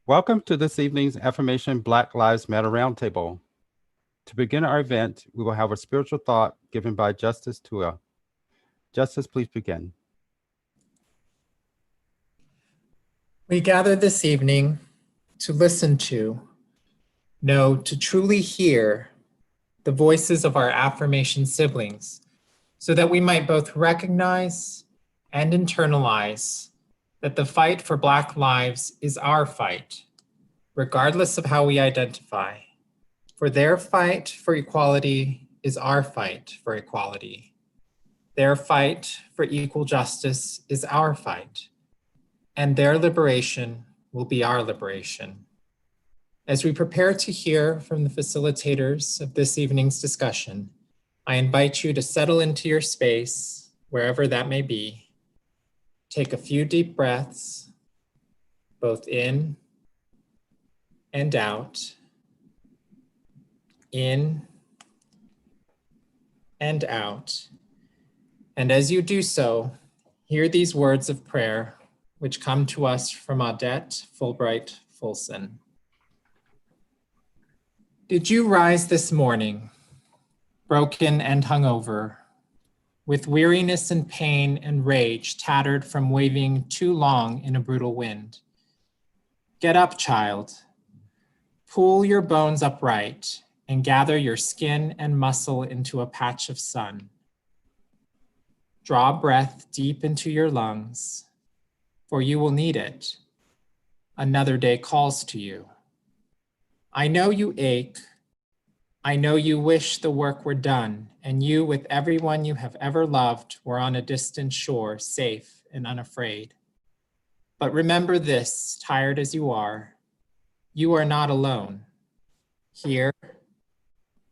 Welcome to this evening's Affirmation Black Lives Matter Roundtable. To begin our event, we will have a spiritual thought given by Justice Tua. Justice, please begin. We gather this evening to listen to, no, to truly hear the voices of our affirmation siblings so that we might both recognize and internalize that the fight for Black lives is our fight, regardless of how we identify. For their fight for equality is our fight for equality. Their fight for equal justice is our fight, and their liberation will be our liberation. As we prepare to hear from the facilitators of this evening's discussion, I invite you to settle into your space, wherever that may be. Take a few deep breaths, both in and out, in and out. And as you do so, hear these words of prayer, which come to us from Audette Fulbright Fulson. Did you rise this morning, broken and hungover, with weariness and pain and rage tattered from waving too long in a brutal wind? Get up, child. Pull your bones upright and gather your skin and muscle into a patch of sun. Draw breath deep into your lungs, for you will need it. Another day calls to you. I know you ache. I know you wish the work were done, and you, with everyone you have ever loved, were on a distant shore, safe and unafraid. But remember this, tired as you are not alone. Here,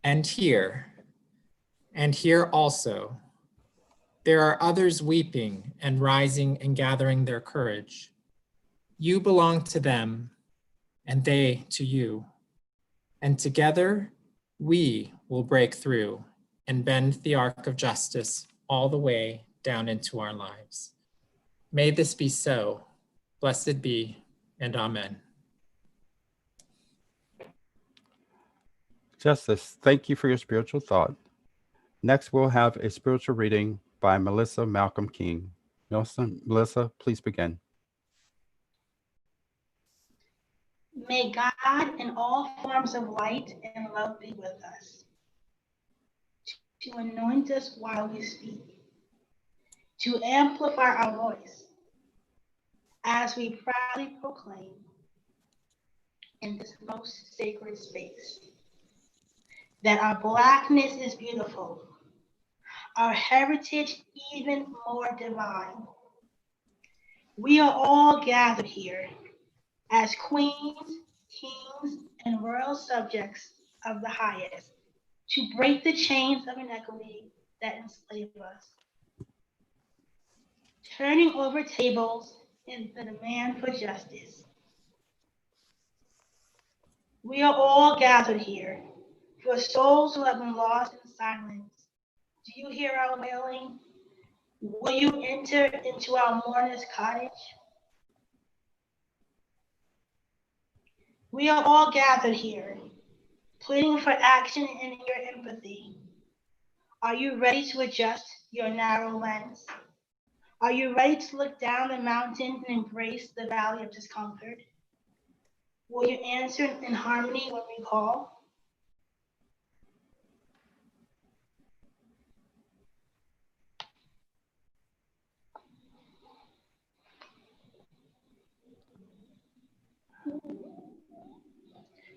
and here, and here also, there are others weeping and rising and gathering their courage. You belong to them, and they to you. And together, we will break through and bend the arc of justice all the way down into our lives. May this be so. Blessed be, and amen. Justice, thank you for your spiritual thought. Next, we'll have a spiritual reading by Melissa Malcolm King. Melissa, please begin. May God and all forms of light and love be with us, to anoint us while we speak, to amplify our voice as we proudly proclaim in this most sacred space that our Blackness is beautiful, our heritage even more divine. We are all gathered here as queens, kings, and royal subjects of the highest, to break the chains of inequity that enslave us, turning over tables in the demand for justice. We are all gathered here for souls who have been lost in silence. Do you hear our wailing? Will you enter into our mourner's cottage? We are all gathered here, pleading for action in your empathy. Are you ready to adjust your narrow lens? Are you ready to look down the mountain and embrace the valley of discomfort? Will you answer in harmony when we call?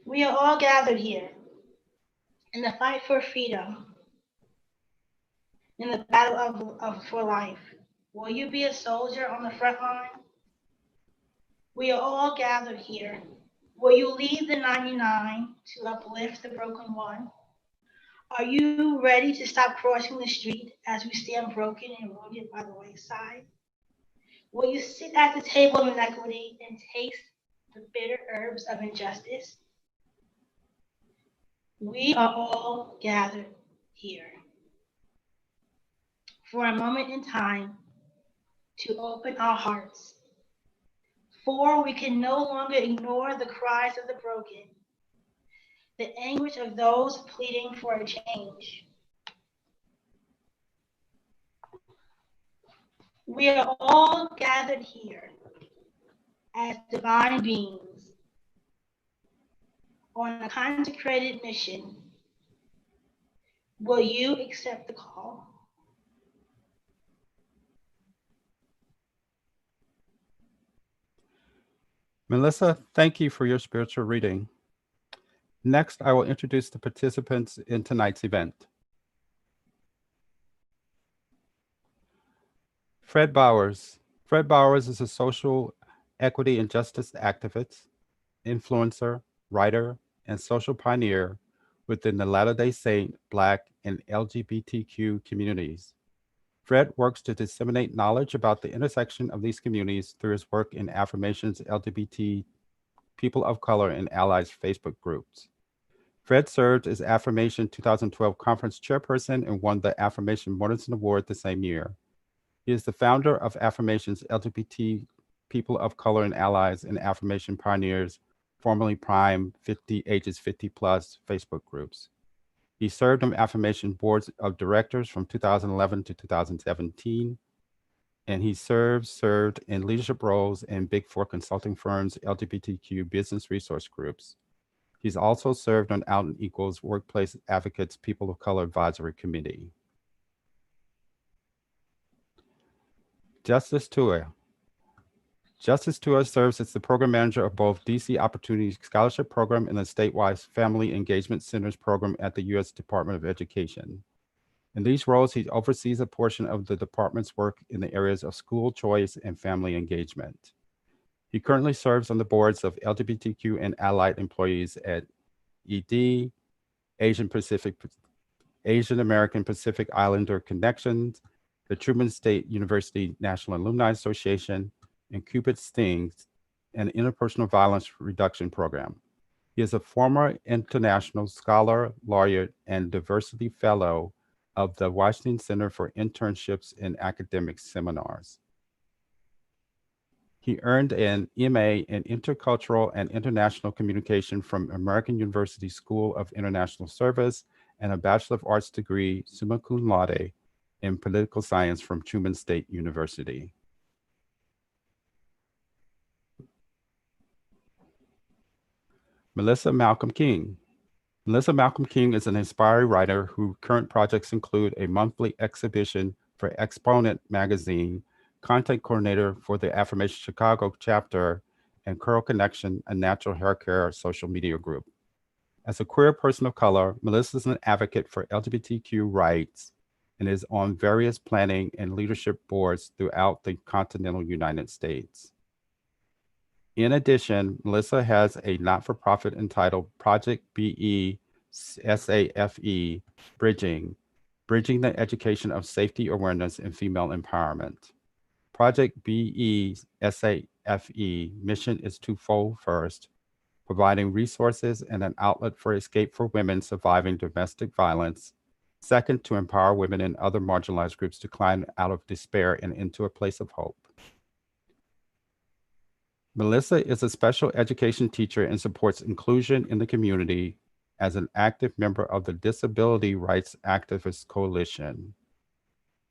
We are all gathered here in the fight for freedom, in the battle for life. Will you be a soldier on the front line? We are all gathered here. Will you leave the 99 to uplift the broken one? Are you ready to stop crossing the street as we stand broken and wounded by the wayside? Will you sit at the table of inequity and taste the bitter herbs of injustice? We are all gathered here for a moment in time to open our hearts, For we can no longer ignore the cries of the broken, the anguish of those pleading for a change. We are all gathered here as divine beings on a consecrated mission. Will you accept the call? Melissa, thank you for your spiritual reading. Next, I will introduce the participants in tonight's event. Fred Bowers. Fred Bowers is a social equity and justice activist, influencer, writer, and social pioneer within the Latter-day Saint, Black, and LGBTQ communities. Fred works to disseminate knowledge about the intersection of these communities through his work in Affirmation's LGBT People of Color and Allies Facebook groups. Fred served as Affirmation 2012 conference chairperson and won the Affirmation Mortensen Award the same year. He is the founder of Affirmation's LGBT People of Color and Allies and Affirmation Pioneers, formerly Prime 50 Ages 50 Plus Facebook groups. He served on Affirmation boards of directors from 2011 to 2017, and he served in leadership roles in Big Four consulting firms, LGBTQ business resource groups. He's also served on Out and Equals Workplace Advocates People of Color Advisory Committee. Justice Tua. Justice Tua serves as the program manager of both DC Opportunity Scholarship Program and the statewide Family Engagement Centers program at the U.S. Department of Education. In these roles, he oversees a portion of the department's work in the areas of school choice and family engagement. He currently serves on the boards of LGBTQ and allied employees at ED, Asian American Pacific Islander Connections, the Truman State University National Alumni Association, and Cupid Stings, an interpersonal violence reduction program. He is a former international scholar, laureate, and diversity fellow of the Washington Center for Internships and Academic Seminars. He earned an MA in Intercultural and International Communication from American University School of International Service and a Bachelor of Arts degree, summa cum laude, in Political Science from Truman State University. Melissa Malcolm King. Melissa Malcolm King is an inspiring writer whose current projects include a monthly exhibition for Exponent magazine, content coordinator for the Affirmation Chicago chapter, and Curl Connection, a natural hair care social media group. As a queer person of color, Melissa is an advocate for LGBTQ rights and is on various planning and leadership boards throughout the continental United States. In addition, Melissa has a not-for-profit entitled Project BE SAFE Bridging the Education of Safety Awareness and Female Empowerment. Project BE SAFE mission is twofold. First, providing resources and an outlet for escape for women surviving domestic violence. Second, to empower women and other marginalized groups to climb out of despair and into a place of hope. Melissa is a special education teacher and supports inclusion in the community as an active member of the Disability Rights Activist Coalition,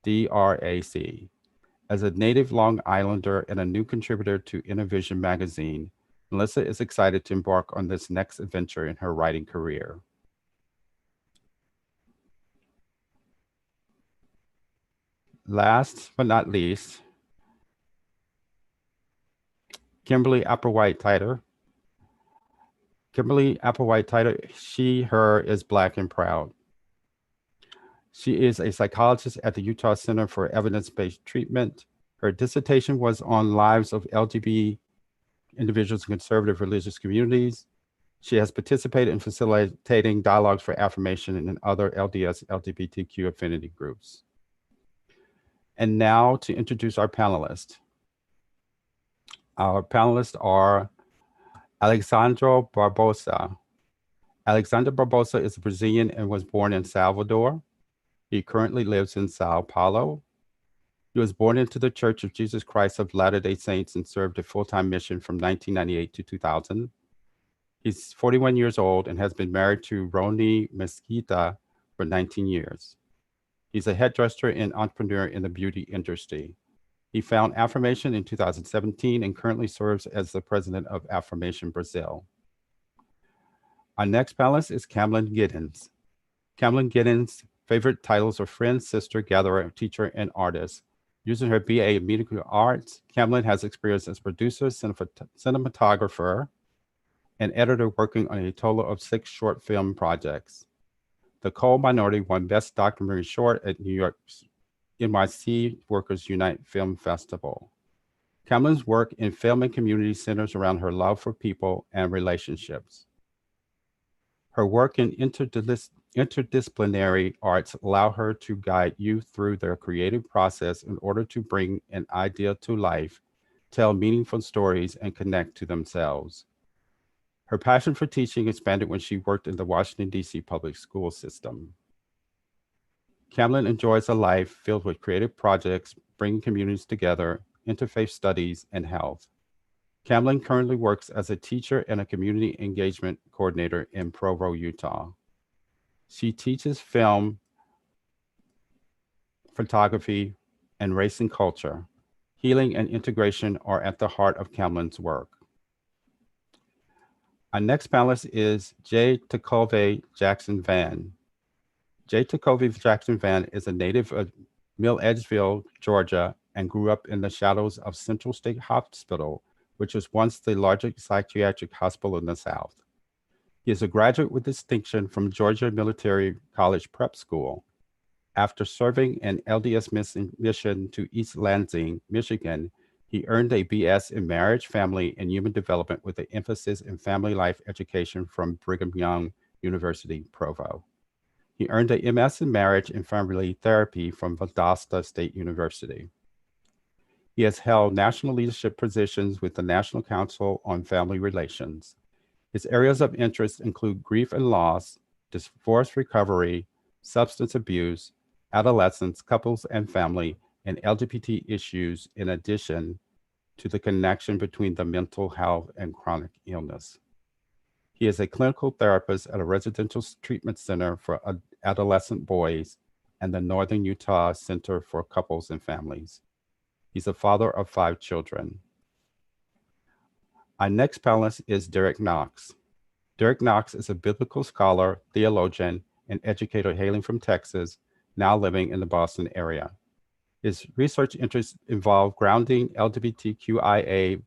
DRAC. As a native Long Islander and a new contributor to Intervision magazine, Melissa is excited to embark on this next adventure in her writing career. Last but not least, Kimberly Applewhite-Titer. Kimberly Applewhite-Titer, she, her is Black and proud. She is a psychologist at the Utah Center for Evidence-Based Treatment. Her dissertation was on lives of LGBT individuals in conservative religious communities. She has participated in facilitating dialogues for Affirmation and other LDS LGBTQ affinity groups. And now to introduce our panelists. Our panelists are Alexandro Barbosa. Alexander Barbosa is a Brazilian and was born in Salvador. He currently lives in Sao Paulo. He was born into the Church of Jesus Christ of Latter-day Saints and served a full-time mission from 1998 to 2000. He's 41 years old and has been married to Roni Mesquita for 19 years. He's a hairdresser and entrepreneur in the beauty industry. He founded Affirmation in 2017 and currently serves as the president of Affirmation Brazil. Our next panelist is Camlyn Giddens. Camlyn Giddens' favorite titles are friend, sister, gatherer, teacher, and artist. Using her BA in Media Arts, Camlyn has experience as producer, cinematographer, and editor working on a total of 6 short film projects. The Coal Minority won Best Documentary Short at New York's NYC Workers Unite Film Festival. Camlyn's work in film and community centers around her love for people and relationships. Her work in interdisciplinary arts allow her to guide youth through their creative process in order to bring an idea to life, tell meaningful stories, and connect to themselves. Her passion for teaching expanded when she worked in the Washington, D.C. public school system. Camlyn enjoys a life filled with creative projects, bringing communities together, interfaith studies, and health. Camlyn currently works as a teacher and a community engagement coordinator in Provo, Utah. She teaches film, photography, and race and culture. Healing and integration are at the heart of Camlyn's work. Our next panelist is J. Takove Jackson Van. J. Takove Jackson Van is a native of Mill Edgeville, Georgia, and grew up in the shadows of Central State Hospital, which was once the largest psychiatric hospital in the South. He is a graduate with distinction from Georgia Military College Prep School. After serving an LDS mission to East Lansing, Michigan, he earned a BS in Marriage, Family, and Human Development with an emphasis in family life education from Brigham Young University, Provo. He earned a MS in Marriage and Family Therapy from Valdosta State University. He has held national leadership positions with the National Council on Family Relations. His areas of interest include grief and loss, divorce recovery, substance abuse, adolescence, couples and family, and LGBT issues, in addition to the connection between the mental health and chronic illness. He is a clinical therapist at a residential treatment center for adolescent boys and the Northern Utah Center for Couples and Families. He's a father of 5 children. Our next panelist is Derek Knox. Derek Knox is a biblical scholar, theologian, and educator hailing from Texas, now living in the Boston area. His research interests involve grounding LGBTQIA+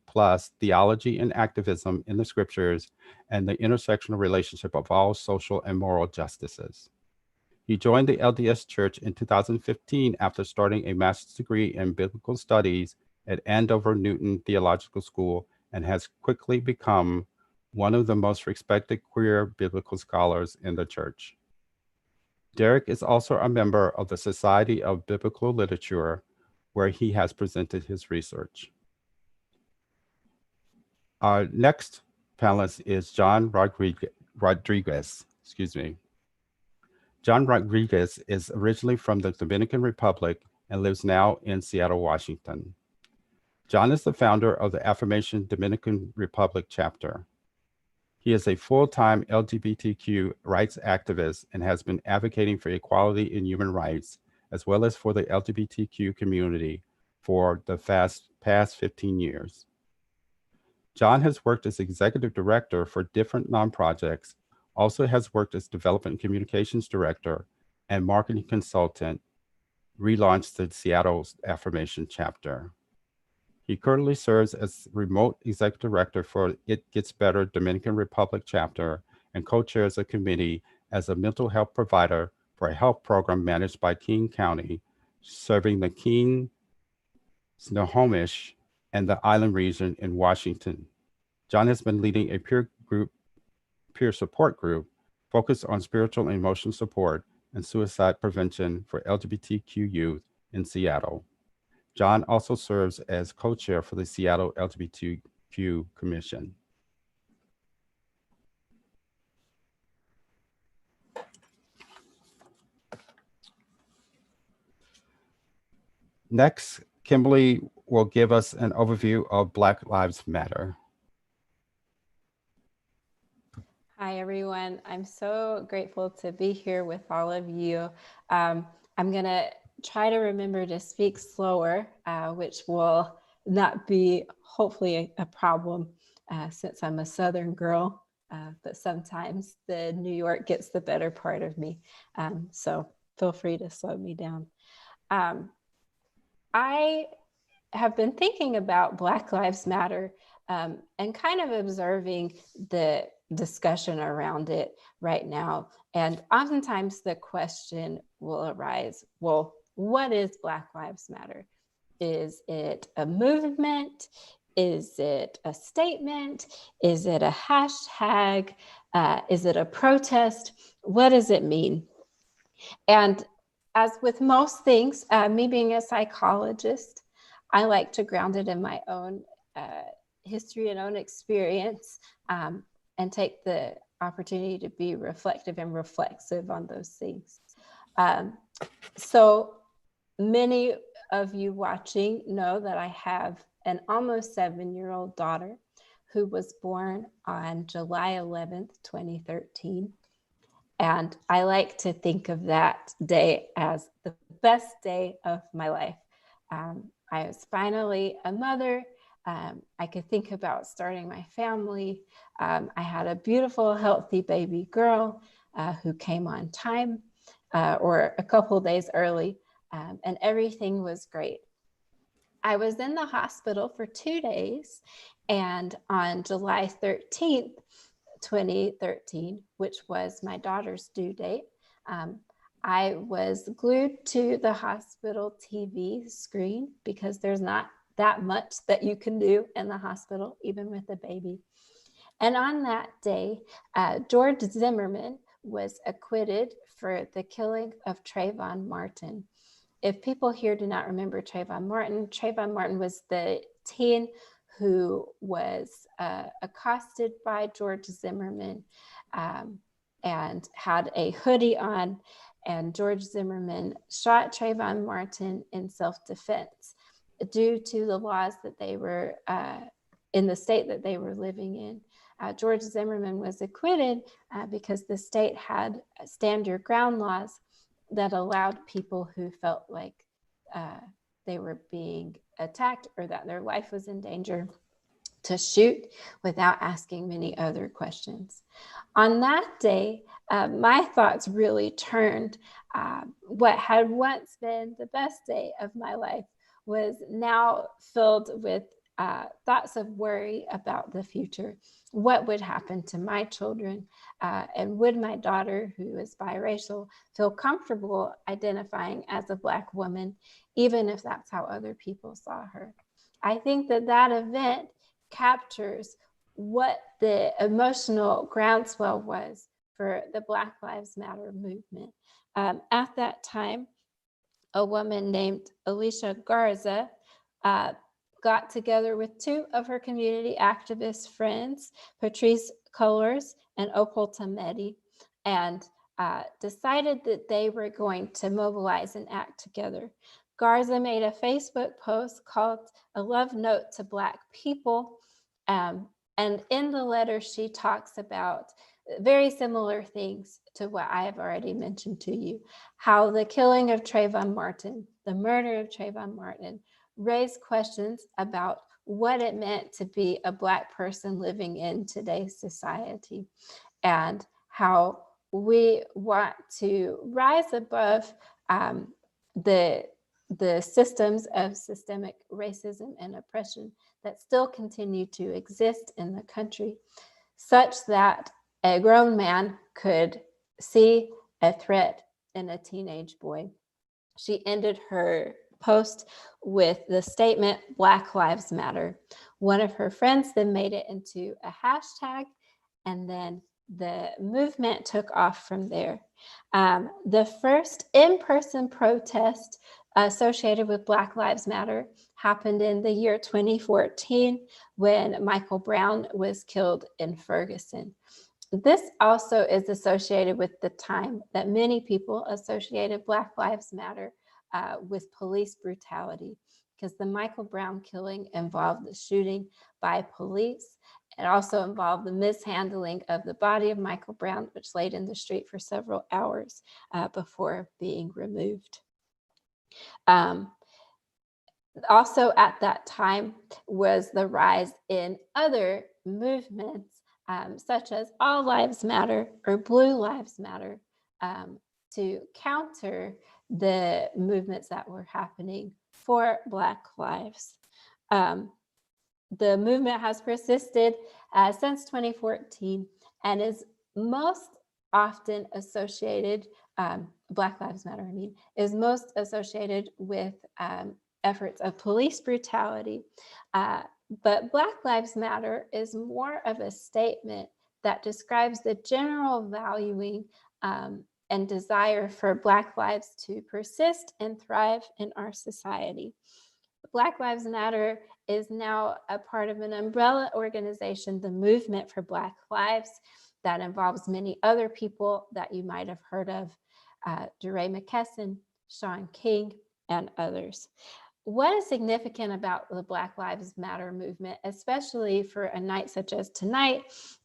theology and activism in the scriptures and the intersectional relationship of all social and moral justices. He joined the LDS Church in 2015 after starting a master's degree in biblical studies at Andover Newton Theological School and has quickly become one of the most respected queer biblical scholars in the church. Derek is also a member of the Society of Biblical Literature, where he has presented his research. Our next panelist is John Rodriguez. John Rodriguez is originally from the Dominican Republic and lives now in Seattle, Washington. John is the founder of the Affirmation Dominican Republic chapter. He is a full-time LGBTQ rights activist and has been advocating for equality in human rights, as well as for the LGBTQ community for the past 15 years. John has worked as executive director for different non-projects, also has worked as development and communications director and marketing consultant, relaunched the Seattle Affirmation chapter. He currently serves as remote executive director for It Gets Better Dominican Republic chapter and co-chairs a committee as a mental health provider for a health program managed by King County, serving the King, Snohomish, and the Island region in Washington. John has been leading a peer support group focused on spiritual and emotional support and suicide prevention for LGBTQ youth in Seattle. John also serves as co-chair for the Seattle LGBTQ Commission. Next, Kimberly will give us an overview of Black Lives Matter. Hi, everyone. I'm so grateful to be here with all of you. I'm going to try to remember to speak slower, which will not be hopefully a problem since I'm a Southern girl, but sometimes the New York gets the better part of me. So feel free to slow me down. I have been thinking about Black Lives Matter and kind of observing the discussion around it right now. And oftentimes the question will arise, well, what is Black Lives Matter? Is it a movement? Is it a statement? Is it a hashtag? Is it a protest? What does it mean? And as with most things, me being a psychologist, I like to ground it in my own history and own experience and take the opportunity to be reflective and reflexive on those things. So many of you watching know that I have an almost 7-year-old daughter who was born on July 11th, 2013. And I like to think of that day as the best day of my life. I was finally a mother. I could think about starting my family. I had a beautiful, healthy baby girl who came on time or a couple of days early, and everything was great. I was in the hospital for 2 days, and on July 13th, 2013, which was my daughter's due date, I was glued to the hospital TV screen because there's not that much that you can do in the hospital, even with a baby. And on that day, George Zimmerman was acquitted for the killing of Trayvon Martin. If people here do not remember Trayvon Martin was the teen who was accosted by George Zimmerman and had a hoodie on, and George Zimmerman shot Trayvon Martin in self-defense due to the laws that they were in the state that they were living in. George Zimmerman was acquitted because the state had stand your ground laws that allowed people who felt like they were being attacked or that their life was in danger to shoot without asking many other questions. On that day, my thoughts really turned. What had once been the best day of my life was now filled with thoughts of worry about the future. What would happen to my children? And would my daughter, who is biracial, feel comfortable identifying as a Black woman, even if that's how other people saw her? I think that that event captures what the emotional groundswell was for the Black Lives Matter movement. At that time, a woman named Alicia Garza got together with 2 of her community activist friends, Patrice Cullors and Opal Tometi, and decided that they were going to mobilize and act together. Garza made a Facebook post called A Love Note to Black People. And in the letter, she talks about very similar things to what I have already mentioned to you, how the killing of Trayvon Martin, the murder of Trayvon Martin, raised questions about what it meant to be a Black person living in today's society, and how we want to rise above the systems of systemic racism and oppression that still continue to exist in the country, such that a grown man could see a threat in a teenage boy. She ended her post with the statement, Black Lives Matter. One of her friends then made it into a hashtag, and then the movement took off from there. The first in-person protest associated with Black Lives Matter happened in the year 2014 when Michael Brown was killed in Ferguson. This also is associated with the time that many people associated Black Lives Matter with police brutality, because the Michael Brown killing involved the shooting by police. It also involved the mishandling of the body of Michael Brown, which laid in the street for several hours before being removed. Also at that time was the rise in other movements, such as All Lives Matter or Blue Lives Matter, to counter the movements that were happening for Black lives. The movement has persisted since 2014 and is most often associated, Black Lives Matter, is most associated with efforts of police brutality. But Black Lives Matter is more of a statement that describes the general valuing and desire for Black lives to persist and thrive in our society. Black Lives Matter is now a part of an umbrella organization, the Movement for Black Lives, that involves many other people that you might have heard of, DeRay McKesson, Shaun King, and others. What is significant about the Black Lives Matter movement, especially for a night such as tonight,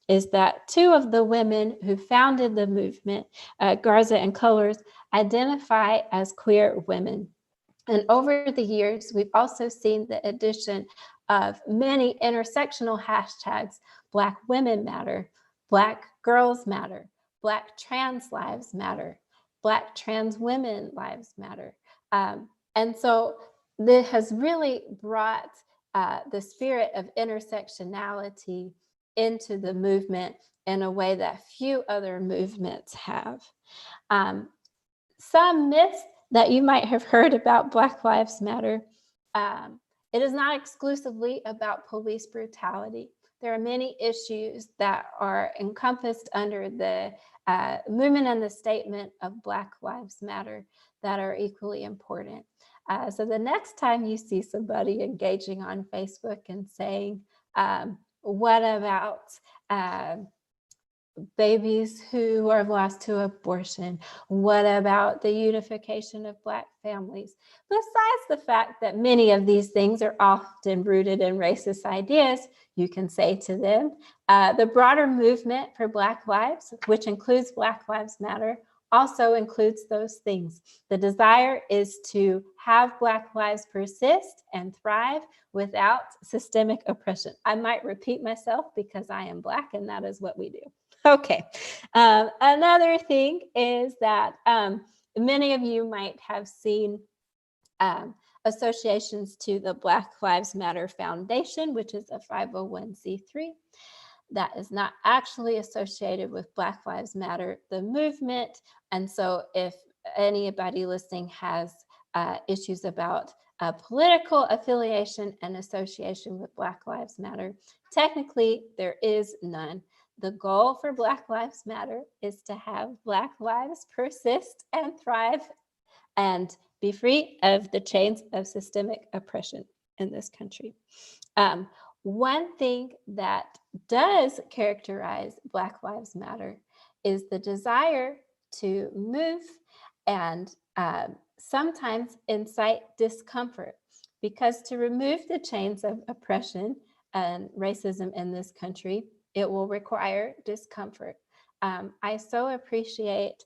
is that two of the women who founded the movement, Garza and Colors, identify as queer women. And over the years, we've also seen the addition of many intersectional hashtags: Black Women Matter, Black Girls Matter, Black Trans Lives Matter, Black Trans Women Lives Matter. And so this has really brought the spirit of intersectionality into the movement in a way that few other movements have. Some myths that you might have heard about Black Lives Matter: it is not exclusively about police brutality. There are many issues that are encompassed under the movement and the statement of Black Lives Matter that are equally important. So the next time you see somebody engaging on Facebook and saying, what about babies who are lost to abortion? What about the unification of Black families? Besides the fact that many of these things are often rooted in racist ideas, you can say to them, the broader movement for Black lives, which includes Black Lives Matter, also includes those things. The desire is to have Black lives persist and thrive without systemic oppression. I might repeat myself because I am Black and that is what we do. Okay, another thing is that many of you might have seen associations to the Black Lives Matter Foundation, which is a 501c3. That is not actually associated with Black Lives Matter, the movement. And so if anybody listening has issues about political affiliation and association with Black Lives Matter, technically there is none. The goal for Black Lives Matter is to have Black lives persist and thrive and be free of the chains of systemic oppression in this country. One thing that does characterize Black Lives Matter is the desire to move and sometimes incite discomfort, because to remove the chains of oppression and racism in this country, it will require discomfort. I so appreciate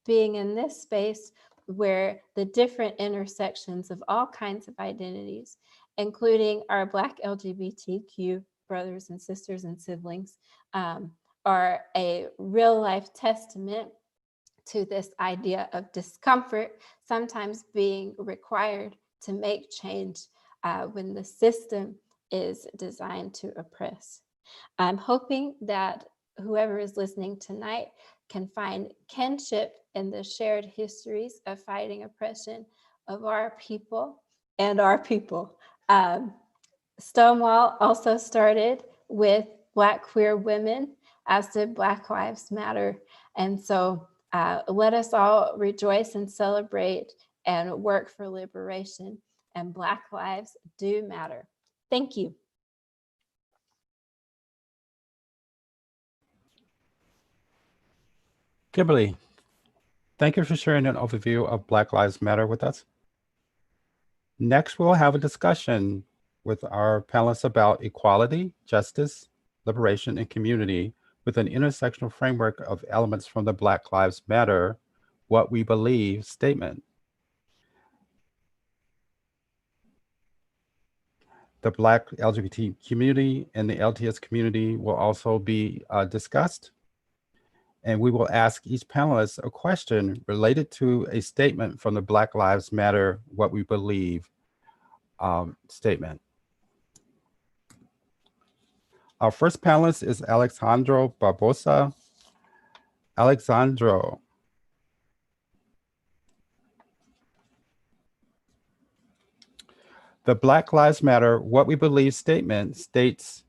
being in this space where the different intersections of all kinds of identities, including our Black LGBTQ brothers and sisters and siblings, are a real life testament to this idea of discomfort sometimes being required to make change when the system is designed to oppress. I'm hoping that whoever is listening tonight can find kinship in the shared histories of fighting oppression of our people and our people. Stonewall also started with Black queer women, as did Black Lives Matter. And so let us all rejoice and celebrate and work for liberation. And Black lives do matter. Thank you. Kimberly, Thank you for sharing an overview of Black Lives Matter with us. Next, we'll have a discussion with our panelists about equality, justice, liberation, and community with an intersectional framework of elements from the Black Lives Matter, What We Believe statement. The Black LGBT community and the LTS community will also be discussed. And we will ask each panelist a question related to a statement from the Black Lives Matter, What We Believe statement. Our first panelist is Alexandro Barbosa. Alexandro. The Black Lives Matter, What We Believe statement states,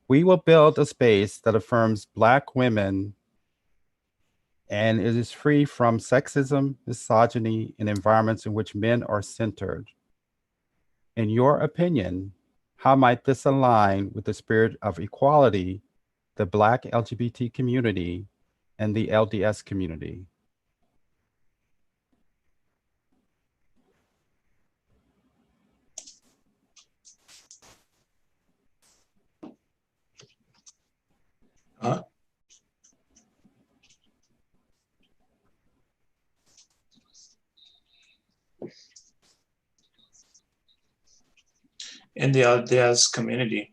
we will build a space that affirms Black women and it is free from sexism, misogyny, and environments in which men are centered. In your opinion, how might this align with the spirit of equality, the Black LGBT community, and the LDS community? In the LDS community.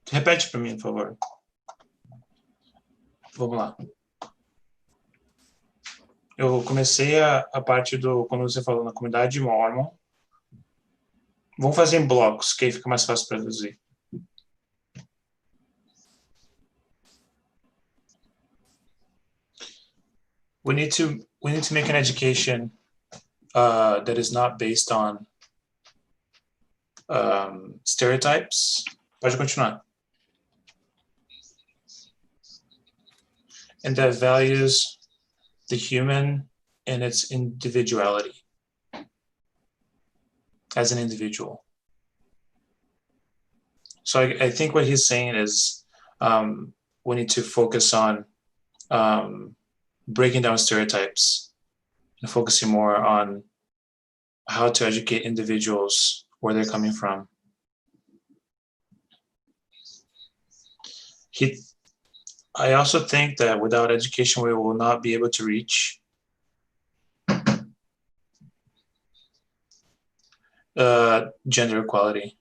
Repete para mim, por favor. Vamos lá. Eu comecei a parte do, quando você falou na comunidade Mormon. Vamos fazer em blocos, que aí fica mais fácil traduzir. We need to make an education that is not based on stereotypes. Pode continuar. And that values the human and its individuality as an individual. So I think what he's saying is we need to focus on breaking down stereotypes and focusing more on how to educate individuals where they're coming from. I also think that without education, we will not be able to reach gender equality.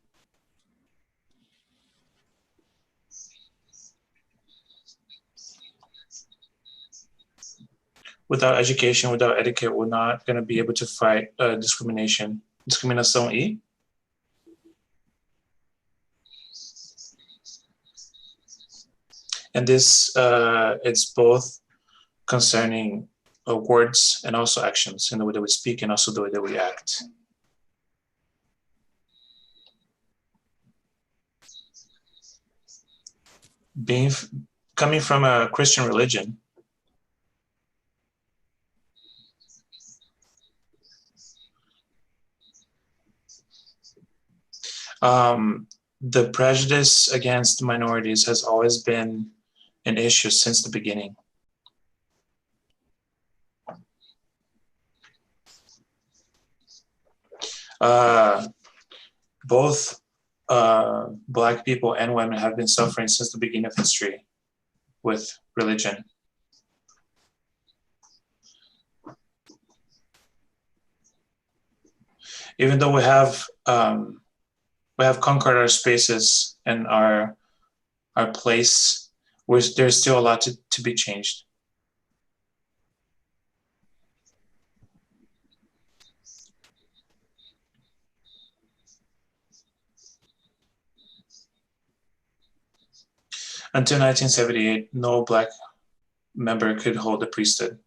Without education, without etiquette, we're not going to be able to fight discrimination. Discriminação e? And this, it's both concerning words and also actions in the way that we speak and also the way that we act. Coming from a Christian religion, the prejudice against minorities has always been an issue since the beginning. Both Black people and women have been suffering since the beginning of history with religion. Even though we have conquered our spaces and our place, there's still a lot to be changed. Until 1978, no Black member could hold the priesthood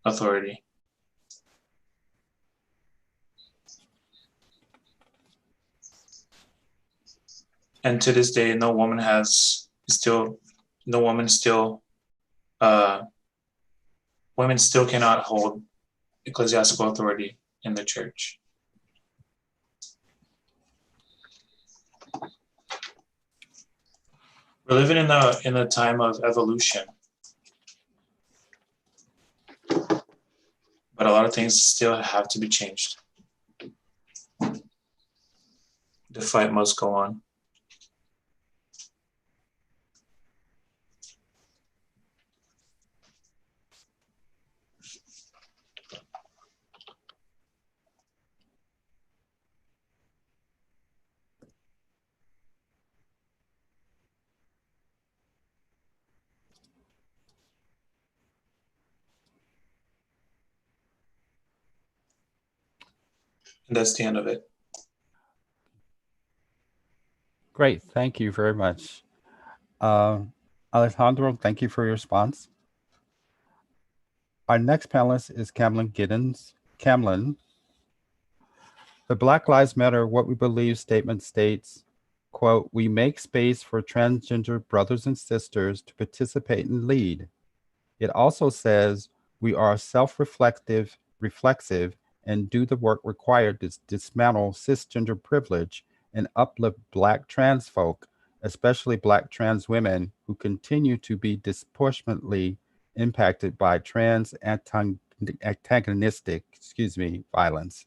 authority. And to this day, no woman women still cannot hold ecclesiastical authority in the church. We're living in a time of evolution, but a lot of things still have to be changed. The fight must go on. And that's the end of it. Great. Thank you very much. Alejandro, thank you for your response. Our next panelist is Camlin Giddens. Camlin, the Black Lives Matter What We Believe statement states, quote, "We make space for transgender brothers and sisters to participate and lead." It also says, "We are self-reflective, reflexive, and do the work required to dismantle cisgender privilege and uplift Black trans folk, especially Black trans women who continue to be disproportionately impacted by trans antagonistic, violence."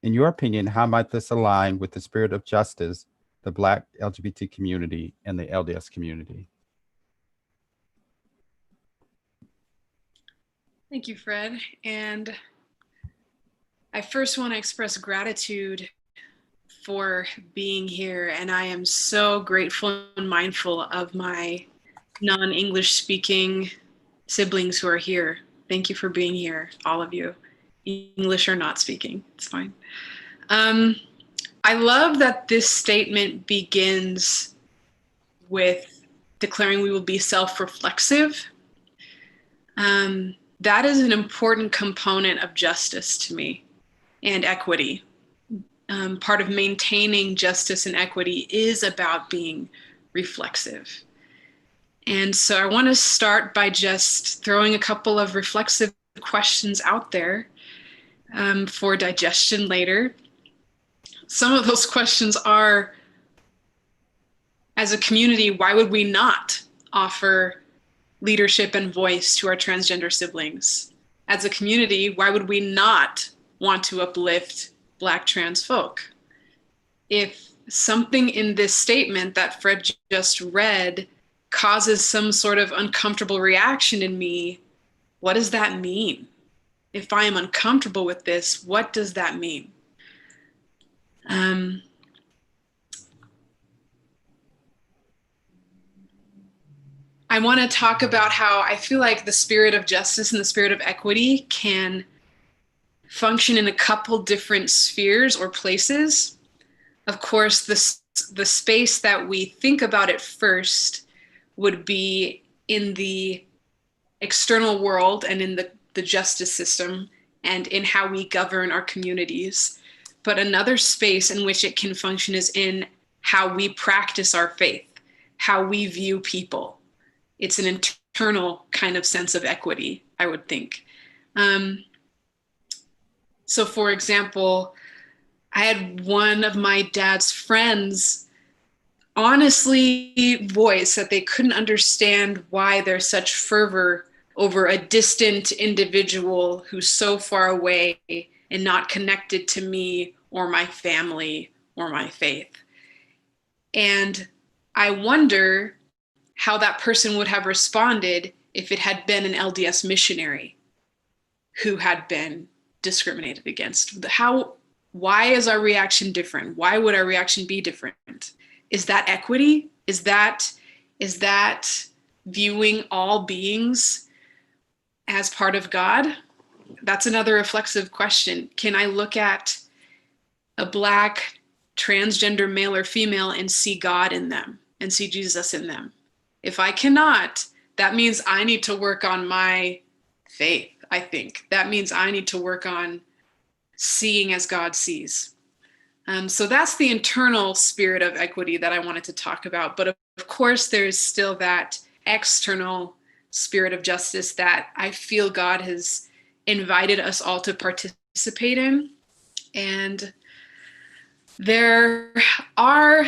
In your opinion, how might this align with the spirit of justice, the Black LGBT community, and the LDS community? Thank you, Fred. And I first want to express gratitude for being here. And I am so grateful and mindful of my non-English speaking siblings who are here. Thank you for being here, all of you. English or not speaking, it's fine. I love that this statement begins with declaring we will be self-reflexive. That is an important component of justice to me and equity. Part of maintaining justice and equity is about being reflexive. And so I want to start by just throwing a couple of reflexive questions out there for digestion later. Some of those questions are, as a community, why would we not offer leadership and voice to our transgender siblings? As a community, why would we not want to uplift Black trans folk? If something in this statement that Fred just read causes some sort of uncomfortable reaction in me, what does that mean? If I am uncomfortable with this, what does that mean? I want to talk about how I feel like the spirit of justice and the spirit of equity can function in a couple different spheres or places. Of course, the space that we think about it first would be in the external world and in the justice system and in how we govern our communities. But another space in which it can function is in how we practice our faith, how we view people. It's an internal kind of sense of equity, I would think. So for example, I had one of my dad's friends honestly voice that they couldn't understand why there's such fervor over a distant individual who's so far away and not connected to me or my family or my faith. And I wonder how that person would have responded if it had been an LDS missionary who had been discriminated against. Why is our reaction different? Why would our reaction be different? Is that equity? Is that viewing all beings as part of God? That's another reflexive question. Can I look at a Black transgender male or female and see God in them and see Jesus in them? If I cannot, that means I need to work on my faith, I think. That means I need to work on seeing as God sees. So that's the internal spirit of equity that I wanted to talk about. But of course, there's still that external spirit of justice that I feel God has invited us all to participate in. And there are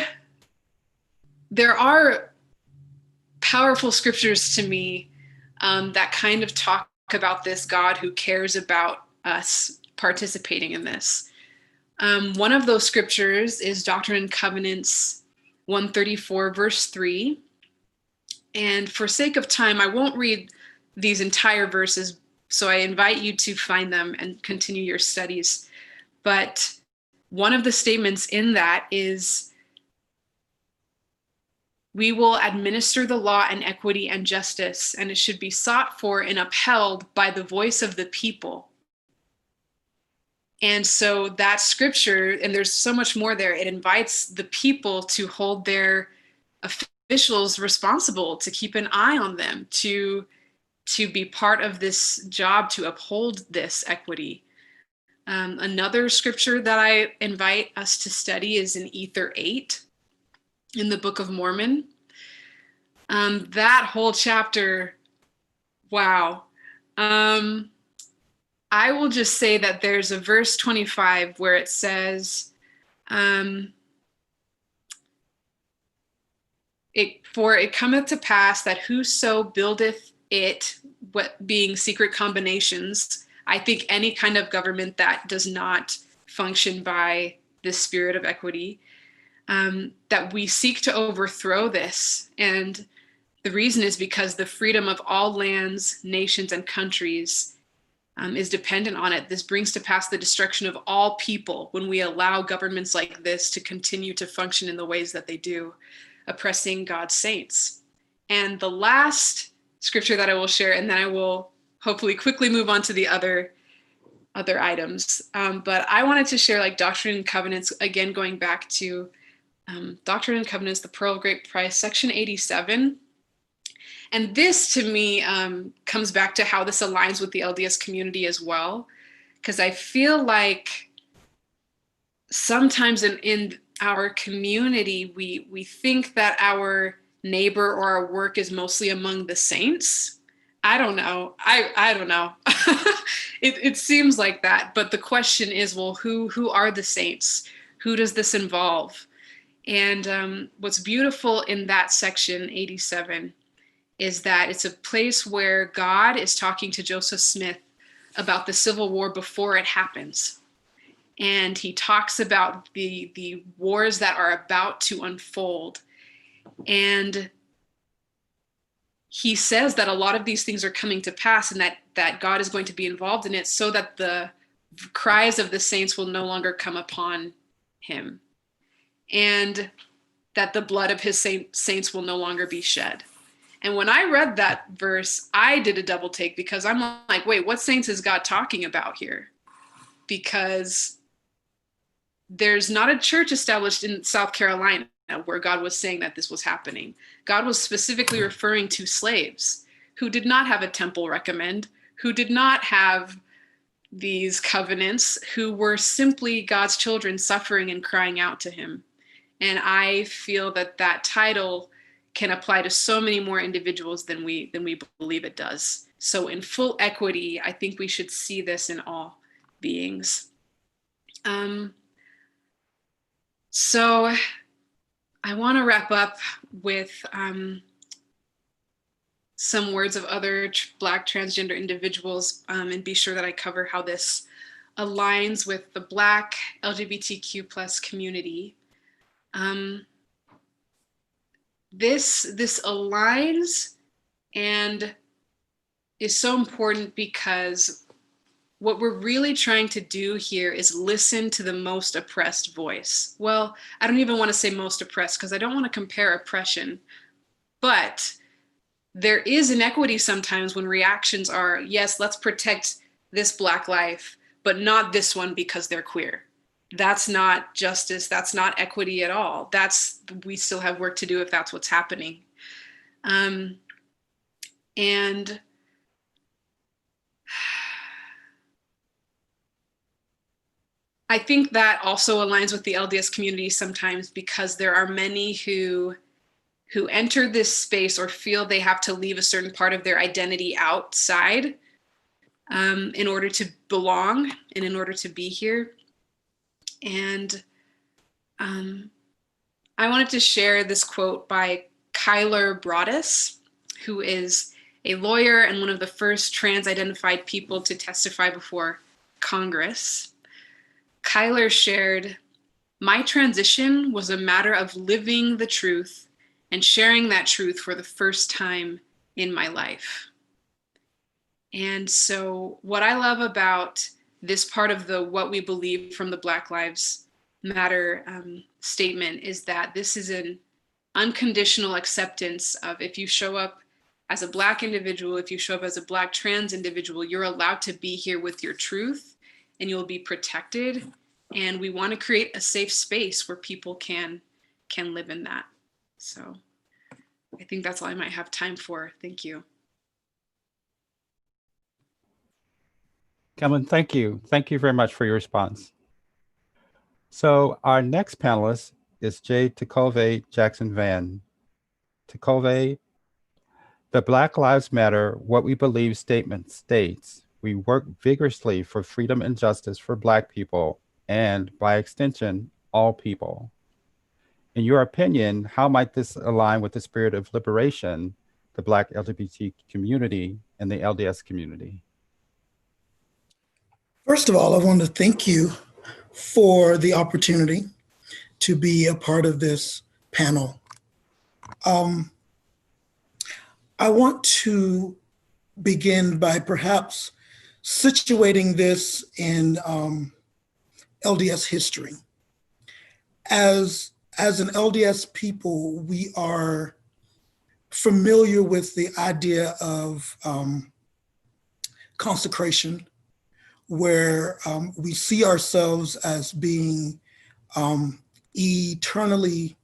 powerful scriptures to me that kind of talk about this God who cares about us participating in this. One of those scriptures is Doctrine and Covenants 134, verse 3. And for sake of time, I won't read these entire verses, so I invite you to find them and continue your studies. But one of the statements in that is, we will administer the law and equity and justice, and it should be sought for and upheld by the voice of the people. And so that scripture, and there's so much more there, it invites the people to hold their officials responsible, to keep an eye on them, to be part of this job to uphold this equity. Another scripture that I invite us to study is in Ether 8 in the Book of Mormon. That whole chapter, wow. I will just say that there's a verse 25 where it says, for it cometh to pass that whoso buildeth it, what being secret combinations, I think any kind of government that does not function by this spirit of equity, that we seek to overthrow this. And the reason is because the freedom of all lands, nations, and countries is dependent on it. This brings to pass the destruction of all people when we allow governments like this to continue to function in the ways that they do, oppressing God's saints. And the last scripture that I will share, and then I will hopefully quickly move on to the other items. But I wanted to share like Doctrine and Covenants, again, going back to Doctrine and Covenants, the Pearl of Great Price, section 87. And this to me comes back to how this aligns with the LDS community as well. Because I feel like sometimes in our community, we think that our neighbor or our work is mostly among the saints. I don't know. I don't know. It seems like that. But the question is, well, who are the saints? Who does this involve? And what's beautiful in that section 87 is that it's a place where God is talking to Joseph Smith about the Civil War before it happens. And he talks about the wars that are about to unfold. And he says that a lot of these things are coming to pass, and that God is going to be involved in it so that the cries of the saints will no longer come upon him, and that the blood of his saints will no longer be shed. And when I read that verse, I did a double take, because I'm like, wait, what saints is God talking about here? Because there's not a church established in South Carolina where God was saying that this was happening. God was specifically referring to slaves who did not have a temple recommend, who did not have these covenants, who were simply God's children suffering and crying out to him. And I feel that that title can apply to so many more individuals than we believe it does. So in full equity, I think we should see this in all beings. So I want to wrap up with some words of other Black transgender individuals, and be sure that I cover how this aligns with the Black LGBTQ plus community. This aligns and is so important because what we're really trying to do here is listen to the most oppressed voice. Well, I don't even want to say most oppressed, because I don't want to compare oppression, but there is inequity sometimes when reactions are, yes, let's protect this Black life, but not this one because they're queer. That's not justice. That's not equity at all. We still have work to do if that's what's happening. And I think that also aligns with the LDS community sometimes, because there are many who enter this space or feel they have to leave a certain part of their identity outside in order to belong and in order to be here. And I wanted to share this quote by Kyler Broadus, who is a lawyer and one of the first trans-identified people to testify before Congress. Kyler shared, "My transition was a matter of living the truth and sharing that truth for the first time in my life." And so what I love about this part of the What We Believe from the Black Lives Matter statement is that this is an unconditional acceptance of, if you show up as a Black individual, if you show up as a Black trans individual, you're allowed to be here with your truth and you'll be protected. And we want to create a safe space where people can live in that. So I think that's all I might have time for. Thank you. Kellen, thank you. Thank you very much for your response. So our next panelist is J. Takove Jackson Van. Takove, the Black Lives Matter What We Believe statement states, "We work vigorously for freedom and justice for Black people and, by extension, all people." In your opinion, how might this align with the spirit of liberation, the Black LGBT community, and the LDS community? First of all, I want to thank you for the opportunity to be a part of this panel. I want to begin by perhaps situating this in LDS history. As an LDS people, we are familiar with the idea of consecration, where we see ourselves as being eternally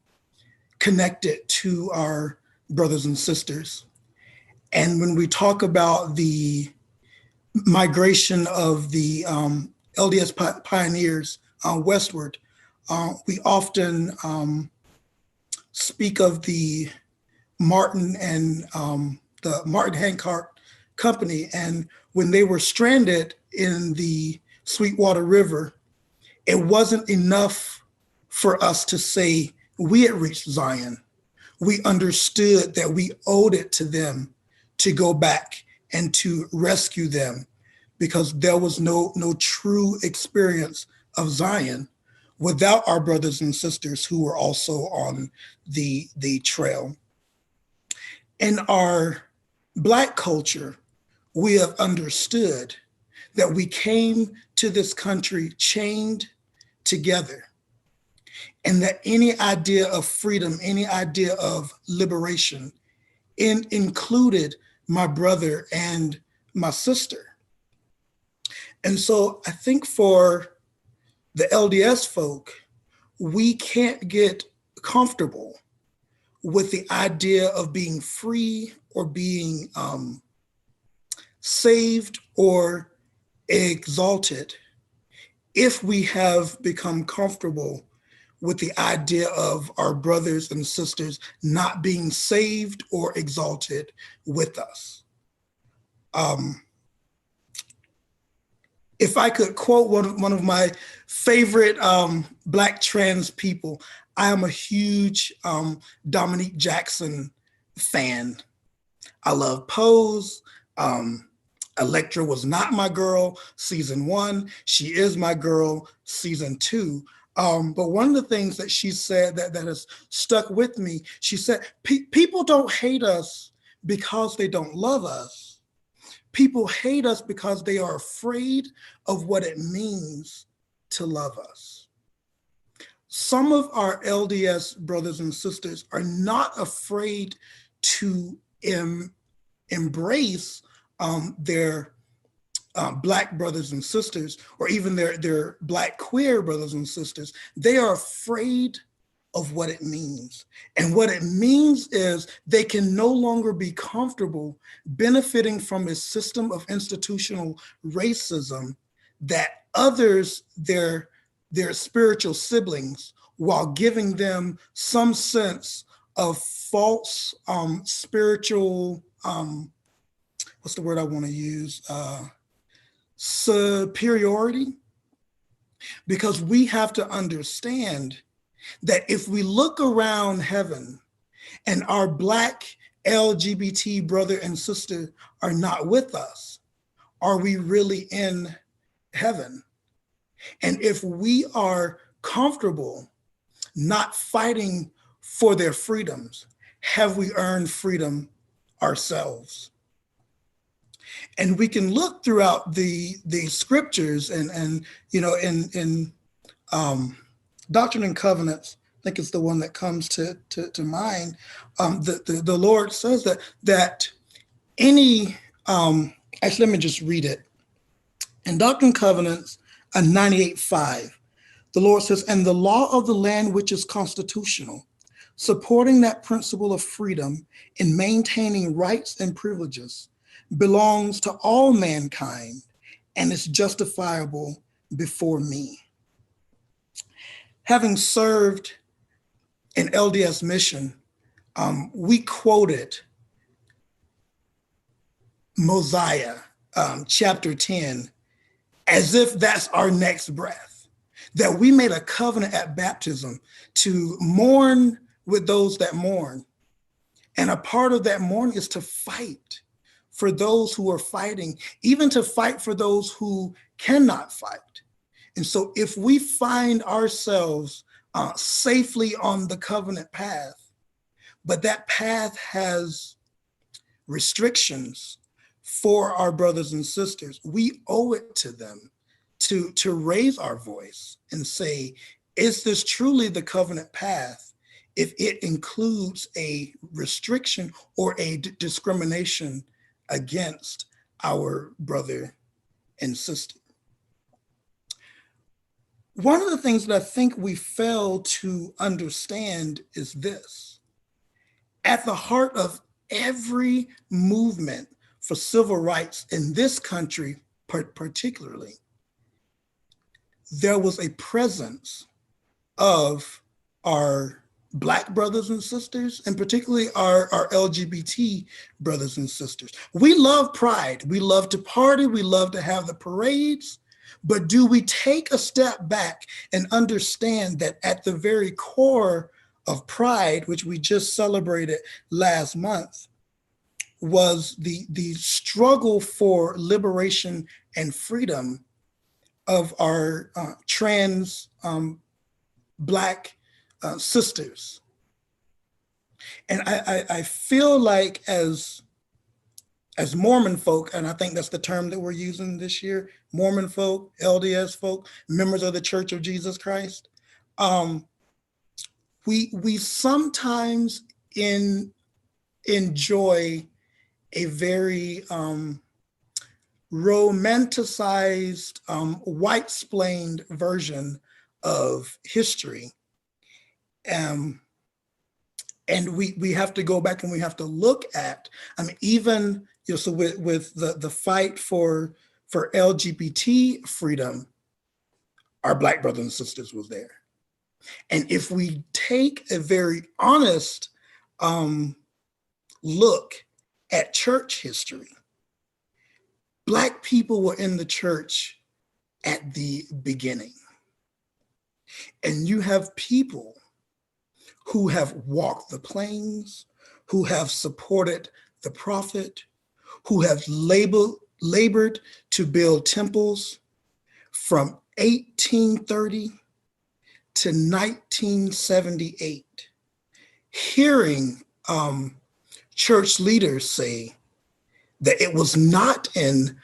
connected to our brothers and sisters. And when we talk about the migration of the LDS pioneers westward, we often speak of the Martin and the Martin Hancock Company. And when they were stranded in the Sweetwater River, it wasn't enough for us to say we had reached Zion. We understood that we owed it to them to go back and to rescue them, because there was no true experience of Zion without our brothers and sisters who were also on the trail. In our Black culture, we have understood that we came to this country chained together, and that any idea of freedom, any idea of liberation included my brother and my sister. And so I think for the LDS folk, we can't get comfortable with the idea of being free or being saved or exalted if we have become comfortable with the idea of our brothers and sisters not being saved or exalted with us. If I could quote one of my favorite Black trans people, I am a huge Dominique Jackson fan. I love Pose. Electra was not my girl, season 1. She is my girl, season 2. But one of the things that she said that has stuck with me, she said, people don't hate us because they don't love us. People hate us because they are afraid of what it means to love us. Some of our LDS brothers and sisters are not afraid to embrace their Black brothers and sisters, or even their Black queer brothers and sisters. They are afraid of what it means. And what it means is they can no longer be comfortable benefiting from a system of institutional racism that others their their spiritual siblings while giving them some sense of false spiritual, what's the word I want to use? Superiority. Because we have to understand that if we look around heaven and our Black LGBT brother and sister are not with us, are we really in heaven? And if we are comfortable not fighting for their freedoms, have we earned freedom ourselves? And we can look throughout the scriptures and you know, in Doctrine and Covenants, I think it's the one that comes to mind. The Lord says that any, actually, let me just read it. In Doctrine and Covenants 98:5, the Lord says, and the law of the land which is constitutional, supporting that principle of freedom in maintaining rights and privileges, belongs to all mankind and is justifiable before me. Having served in LDS mission, we quoted Mosiah chapter 10 as if that's our next breath, that we made a covenant at baptism to mourn with those that mourn. And a part of that mourning is to fight for those who are fighting, even to fight for those who cannot fight. And so if we find ourselves safely on the covenant path, but that path has restrictions for our brothers and sisters, we owe it to them to raise our voice and say, is this truly the covenant path if it includes a restriction or a discrimination against our brother and sister? One of the things that I think we fail to understand is this. At the heart of every movement for civil rights in this country, particularly, there was a presence of our Black brothers and sisters, and particularly our LGBT brothers and sisters. We love pride. We love to party. We love to have the parades. But do we take a step back and understand that at the very core of pride, which we just celebrated last month, was the struggle for liberation and freedom of our trans Black sisters. And I feel like as Mormon folk, and I think that's the term that we're using this year, Mormon folk, LDS folk, members of the Church of Jesus Christ, we sometimes enjoy a very romanticized, white-splained version of history. And we have to go back and we have to look at, I mean, even, you know, so with the fight for LGBT freedom, our Black brothers and sisters was there. And if we take a very honest look at church history, Black people were in the church at the beginning. And you have people who have walked the plains, who have supported the prophet, who have labored to build temples from 1830 to 1978, hearing church leaders say that it was not in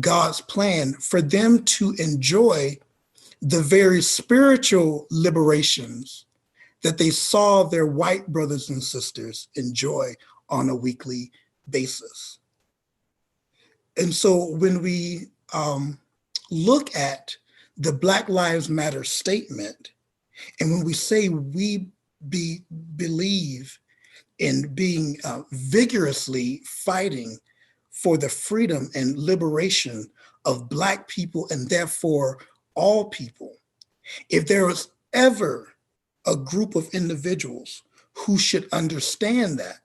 God's plan for them to enjoy the very spiritual liberations that they saw their white brothers and sisters enjoy on a weekly basis. And so when we look at the Black Lives Matter statement, and when we say we believe in being vigorously fighting for the freedom and liberation of Black people and therefore all people, If there was ever a group of individuals who should understand that,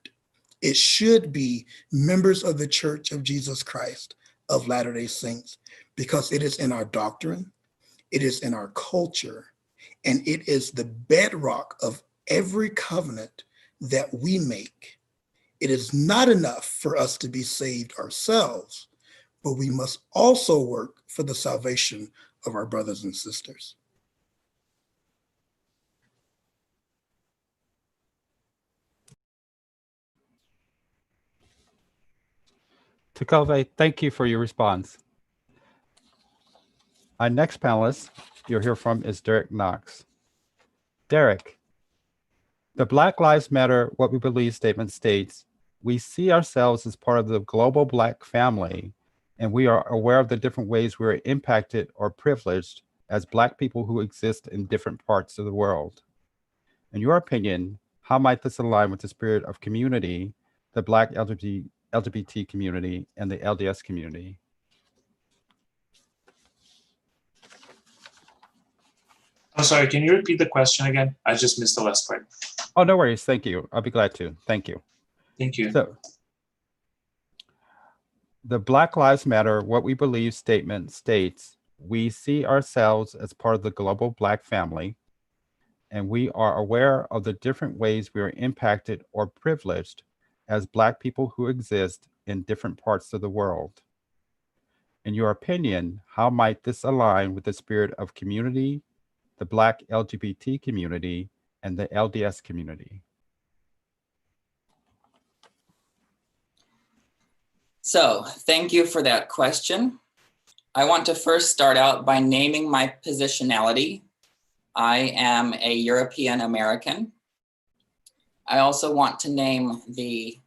it should be members of the Church of Jesus Christ of Latter-day Saints, because it is in our doctrine, it is in our culture, and it is the bedrock of every covenant that we make. It is not enough for us to be saved ourselves, but we must also work for the salvation of our brothers and sisters. Takove, thank you for your response. Our next panelist you'll hear from is Derek Knox. Derek, the Black Lives Matter, What We Believe statement states, we see ourselves as part of the global Black family, and we are aware of the different ways we are impacted or privileged as Black people who exist in different parts of the world. In your opinion, how might this align with the spirit of community, the Black LGBT community, and the LDS community? I'm sorry, can you repeat the question again? I just missed the last part. Oh, no worries. Thank you. I'll be glad to. Thank you. Thank you. So, the Black Lives Matter, What We Believe statement states, we see ourselves as part of the global Black family, and we are aware of the different ways we are impacted or privileged as Black people who exist in different parts of the world. In your opinion, how might this align with the spirit of community, the Black LGBT community, and the LDS community? So, thank you for that question. I want to first start out by naming my positionality. I am a European American. I also want to name the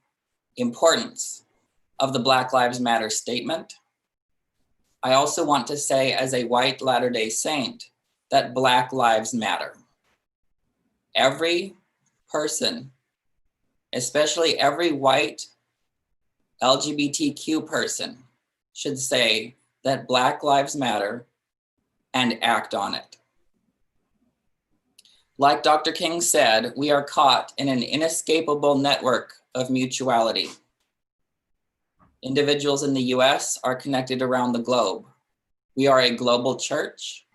importance of the Black Lives Matter statement. I also want to say, as a white Latter-day Saint, that Black lives matter. Every person, especially every white LGBTQ person, should say that Black lives matter and act on it. Like Dr. King said, we are caught in an inescapable network of mutuality. Individuals in the US are connected around the globe. We are a global church.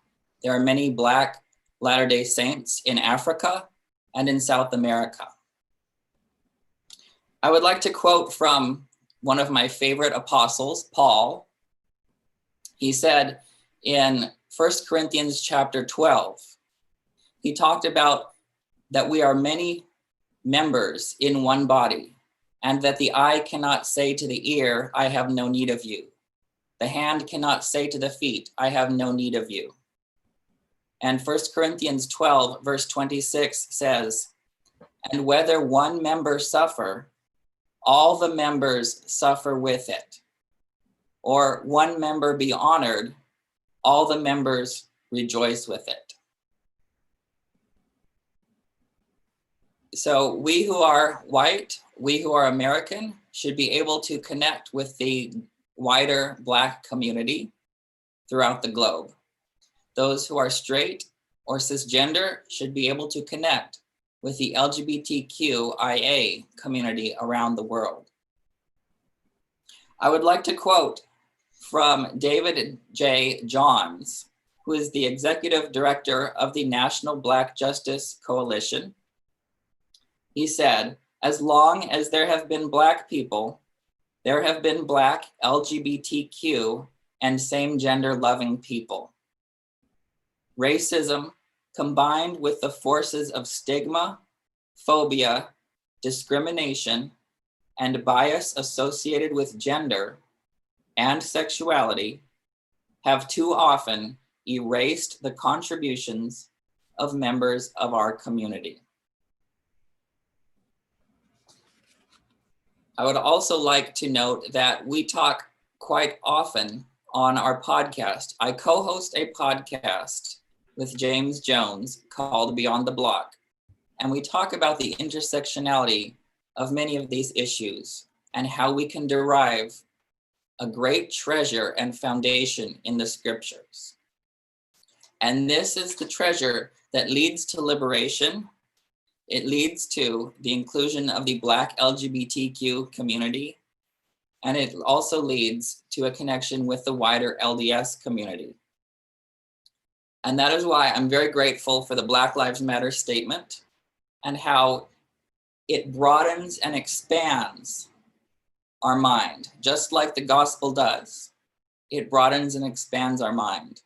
There are many Black Latter-day Saints in Africa and in South America. I would like to quote from one of my favorite apostles, Paul. He said in 1 Corinthians chapter 12, he talked about that we are many members in one body, and that the eye cannot say to the ear, I have no need of you. The hand cannot say to the feet, I have no need of you. And 1 Corinthians 12, verse 26 says, and whether one member suffer, all the members suffer with it. Or one member be honored, all the members rejoice with it. So we who are white, we who are American, should be able to connect with the wider Black community throughout the globe. Those who are straight or cisgender should be able to connect with the LGBTQIA community around the world. I would like to quote from David J. Johns, who is the executive director of the National Black Justice Coalition. He said, as long as there have been Black people, there have been Black LGBTQ and same gender loving people. Racism, combined with the forces of stigma, phobia, discrimination, and bias associated with gender and sexuality, have too often erased the contributions of members of our community. I would also like to note that we talk quite often on our podcast. I co-host a podcast with James Jones called Beyond the Block, and we talk about the intersectionality of many of these issues and how we can derive a great treasure and foundation in the scriptures. And this is the treasure that leads to liberation. It leads to the inclusion of the Black LGBTQ community. And it also leads to a connection with the wider LDS community. And that is why I'm very grateful for the Black Lives Matter statement and how it broadens and expands our mind, just like the gospel does. It broadens and expands our mind.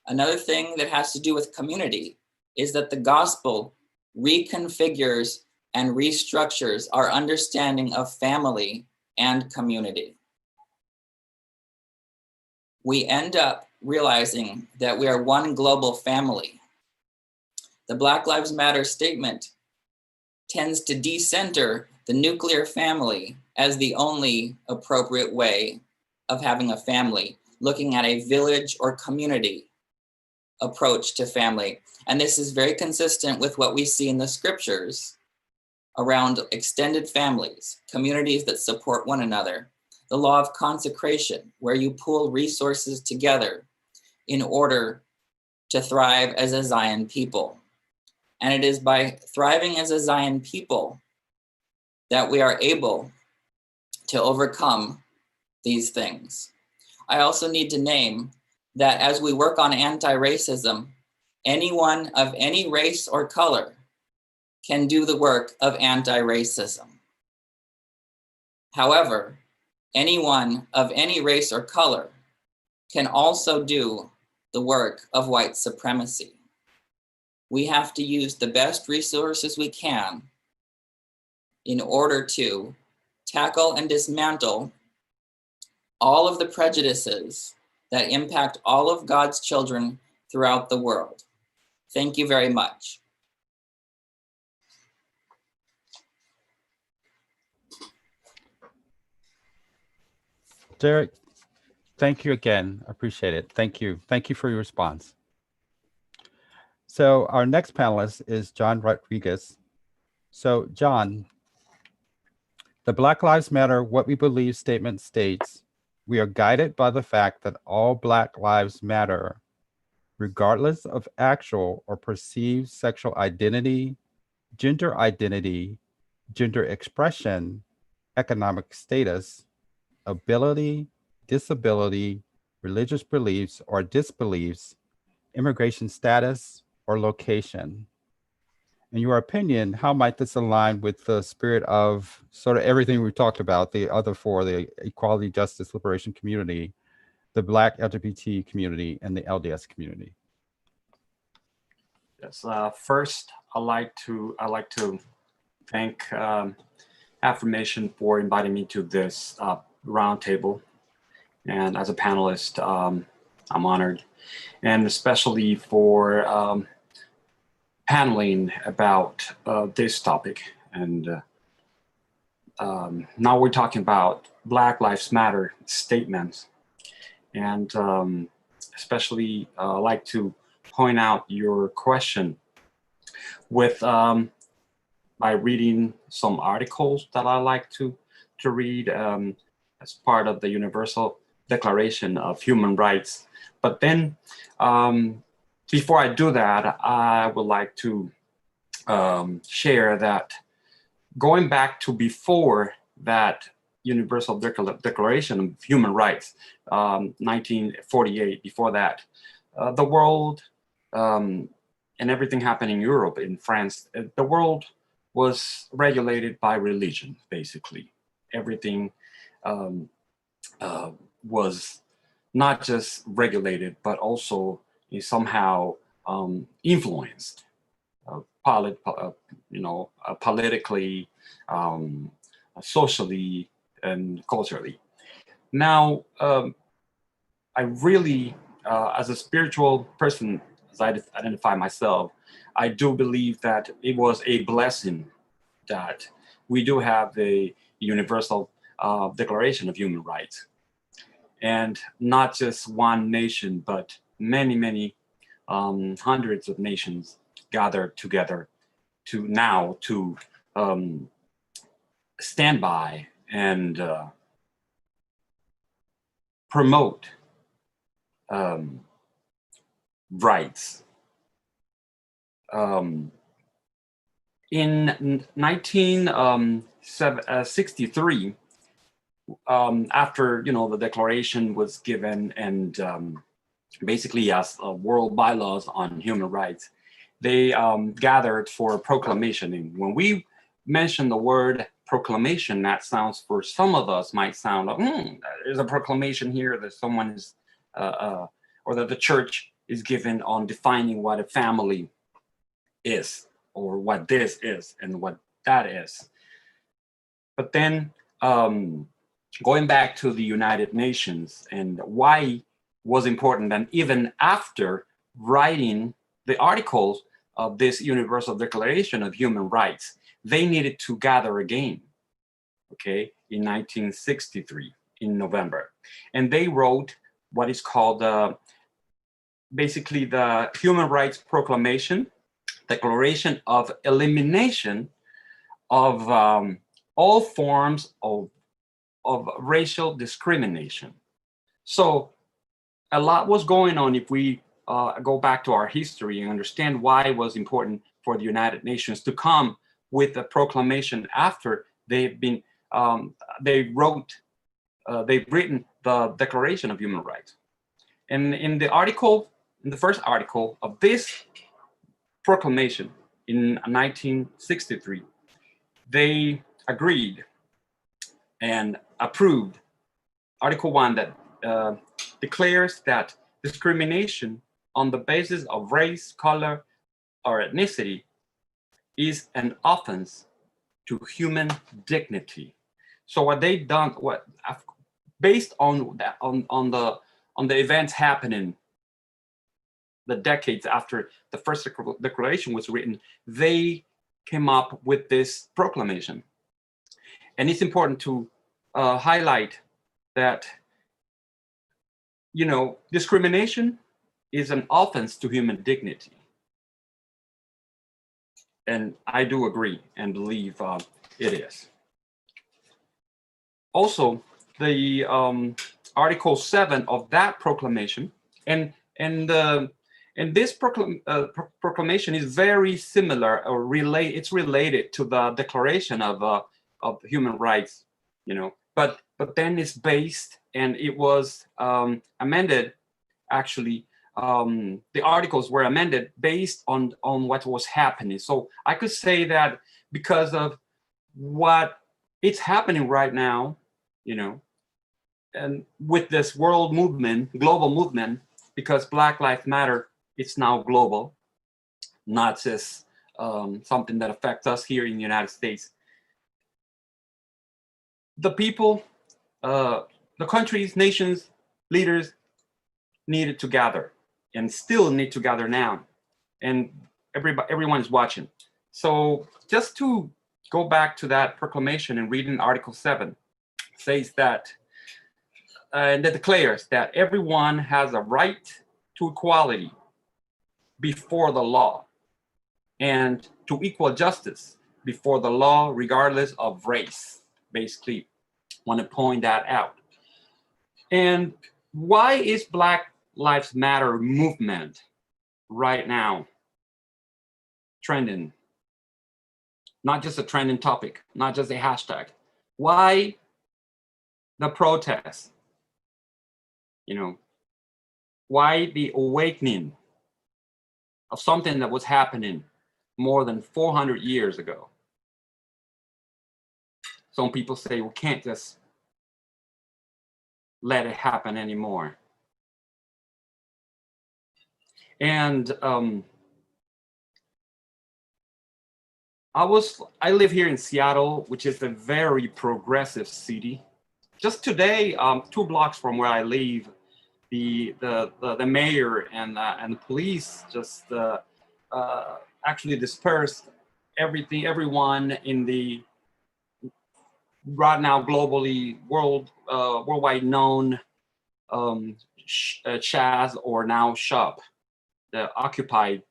Another thing that has to do with community is that the gospel reconfigures and restructures our understanding of family and community. We end up realizing that we are one global family. The Black Lives Matter statement tends to decenter the nuclear family as the only appropriate way of having a family, looking at a village or community approach to family. And this is very consistent with what we see in the scriptures around extended families, communities that support one another, the law of consecration, where you pool resources together in order to thrive as a Zion people. And it is by thriving as a Zion people that we are able to overcome these things. I also need to name that as we work on anti-racism, anyone of any race or color can do the work of anti-racism. However, anyone of any race or color can also do the work of white supremacy. We have to use the best resources we can in order to tackle and dismantle all of the prejudices that impact all of God's children throughout the world. Thank you very much. Derek, thank you again. I appreciate it. Thank you. Thank you for your response. So our next panelist is John Rodriguez. So John, the Black Lives Matter What We Believe statement states, we are guided by the fact that all Black lives matter, regardless of actual or perceived sexual identity, gender expression, economic status, ability, disability, religious beliefs or disbeliefs, immigration status, or location. In your opinion, how might this align with the spirit of sort of everything we talked about, the other four, the equality, justice, liberation community, the Black LGBT community, and the LDS community? Yes, first, I'd like to thank Affirmation for inviting me to this roundtable. And as a panelist, I'm honored. And especially for paneling about this topic. And now we're talking about Black Lives Matter statements. And especially like to point out your question with by reading some articles that I like to read as part of the Universal Declaration of Human Rights. But then before I do that, I would like to share that going back to before that Universal Declaration of Human Rights, 1948, before that, the world and everything happened in Europe, in France, the world was regulated by religion, basically. Everything was not just regulated, but also somehow influenced, politically, socially, and culturally. Now, I really, as a spiritual person, as I identify myself, I do believe that it was a blessing that we do have the Universal Declaration of Human Rights. And not just one nation, but many, many hundreds of nations gathered together to stand by and promote rights. In 1963, after the Declaration was given, and basically as world bylaws on human rights, they gathered for a proclamation. And when we mention the word proclamation, that sounds, for some of us, might sound like, there's a proclamation here that someone is, or that the church is given on defining what a family is, or what this is and what that is. But then going back to the United Nations and why was important, and even after writing the articles of this Universal Declaration of Human Rights, they needed to gather again, okay, in 1963, in November. And they wrote what is called basically the Human Rights Proclamation, Declaration of Elimination of all forms of racial discrimination. So a lot was going on if we go back to our history and understand why it was important for the United Nations to come with a proclamation after they've been, they've written the Declaration of Human Rights. And in the article, in the first article of this proclamation in 1963, they agreed and approved Article 1 that declares that discrimination on the basis of race, color, or ethnicity is an offense to human dignity. So what they've done, based on that, on the events happening the decades after the first declaration was written, they came up with this proclamation. And it's important to highlight that, discrimination is an offense to human dignity. And I do agree and believe it is. Also, the Article 7 of that proclamation, and this proclamation is very similar, or it's related to the Declaration of Human Rights, but then it's based, and it was amended. Actually, the articles were amended based on what was happening. So I could say that because of what it's happening right now, and with this world movement, global movement, because Black Lives Matter, it's now global, not just something that affects us here in the United States. The people, the countries, nations, leaders needed to gather, and still need to gather now. And everyone is watching. So just to go back to that proclamation and reading Article 7, says that, and it declares that everyone has a right to equality before the law and to equal justice before the law, regardless of race. Basically, want to point that out. And why is Black Lives Matter movement right now trending? Not just a trending topic, not just a hashtag. Why the protests? Why the awakening of something that was happening more than 400 years ago? Some people say we can't just let it happen anymore. And I live here in Seattle, which is a very progressive city. Just today, 2 blocks from where I live, the mayor and the police just actually dispersed everyone in the right now globally worldwide known CHAZ, or now SHOP, the Occupied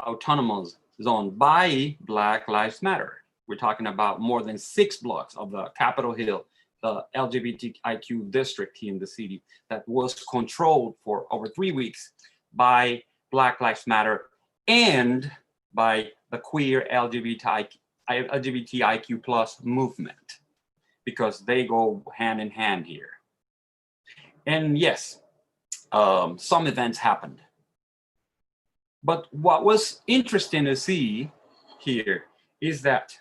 Autonomous Zone, by Black Lives Matter. We're talking about more than 6 blocks of the Capitol Hill, the LGBTQ district here in the city, that was controlled for over 3 weeks by Black Lives Matter and by the queer LGBTIQ plus movement, because they go hand in hand here. And yes, some events happened. But what was interesting to see here is that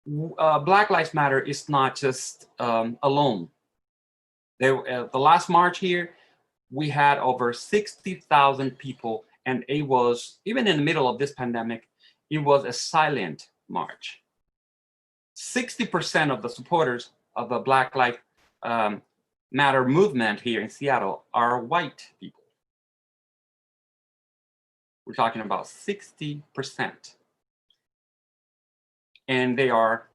Black Lives Matter is not just alone. The last march here, we had over 60,000 people, and it was, even in the middle of this pandemic, it was a silent march. 60% of the supporters of the Black Lives Matter movement here in Seattle are white people. We're talking about 60%. And they are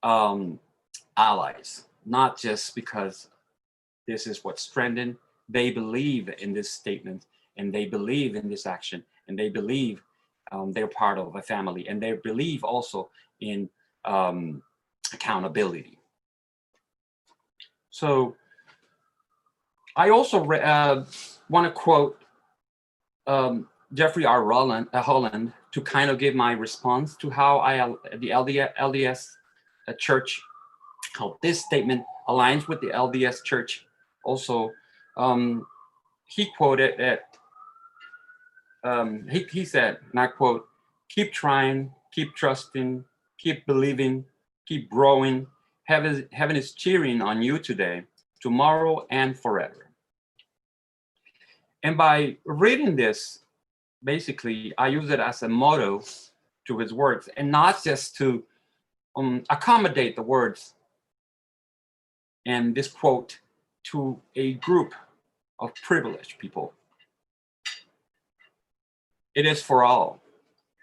allies, not just because this is what's trending. They believe in this statement, and they believe in this action, and they believe they're part of a family, and they believe also in accountability. So I also want to quote Jeffrey R. Holland to kind of give my response to how the LDS Church, how this statement aligns with the LDS Church. Also, he quoted that, he said, and I quote, "Keep trying, keep trusting, keep believing, keep growing. Heaven is cheering on you today, tomorrow, and forever." And by reading this, basically, I use it as a motto to his words, and not just to accommodate the words and this quote to a group of privileged people. It is for all.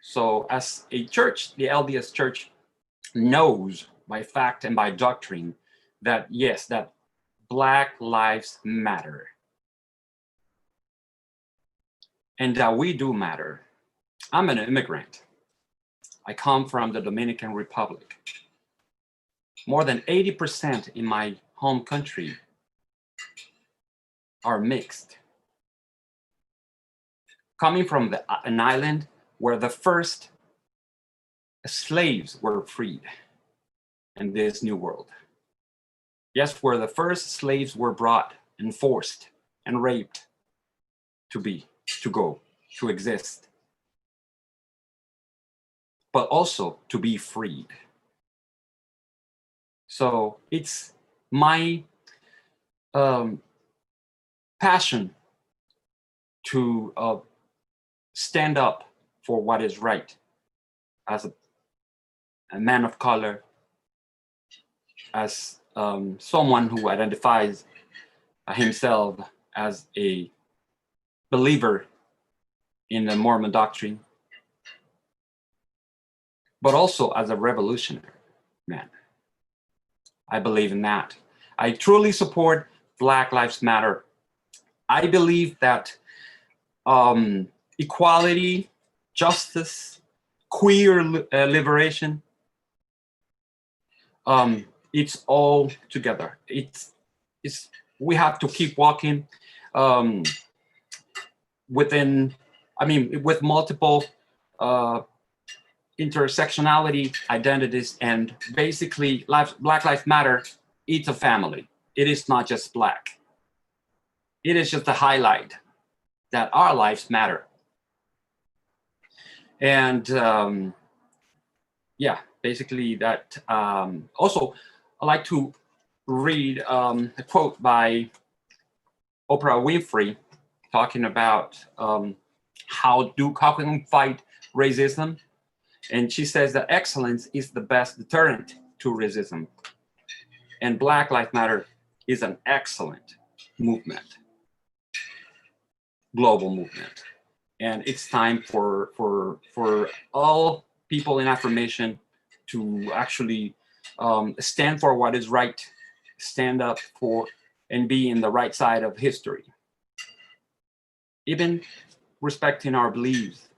So as a church, the LDS Church knows by fact and by doctrine that yes, that Black lives matter. And that we do matter. I'm an immigrant. I come from the Dominican Republic. More than 80% in my home country are mixed. Coming from an island where the first slaves were freed in this new world. Yes, where the first slaves were brought and forced and raped to go, to exist, but also to be freed. So it's my passion to stand up for what is right as a man of color, as someone who identifies himself as a believer in the Mormon doctrine, but also as a revolutionary man. I believe in that. I truly support Black Lives Matter. I believe that equality, justice, queer liberation, it's all together. We have to keep walking with multiple intersectionality identities, and basically Black Lives Matter, it's a family. It is not just Black. It is just a highlight that our lives matter. And yeah, basically that. Also, I like to read a quote by Oprah Winfrey talking about how can we fight racism. And she says that excellence is the best deterrent to racism. And Black Lives Matter is an excellent movement, global movement. And it's time for all people in Affirmation to actually stand for what is right, stand up for and be in the right side of history. Even respecting our beliefs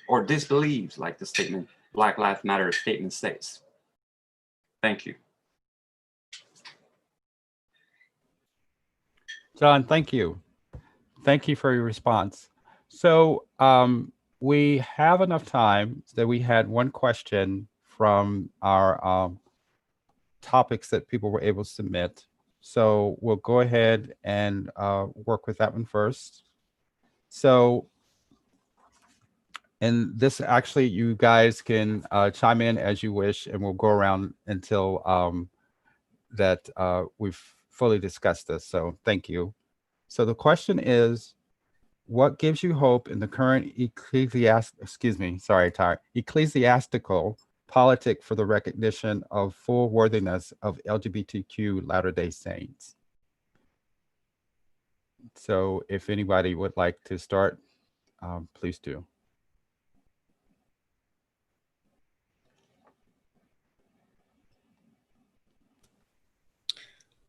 or disbeliefs, like the statement, Black Lives Matter statement says. Thank you. John, thank you. Thank you for your response. So we have enough time that we had one question from our topics that people were able to submit. So we'll go ahead and work with that one first. So, and this actually, you guys can chime in as you wish, and we'll go around until that we've fully discussed this. So thank you. So the question is, what gives you hope in the current ecclesiastical politic for the recognition of full worthiness of LGBTQ Latter-day Saints? So if anybody would like to start, please do.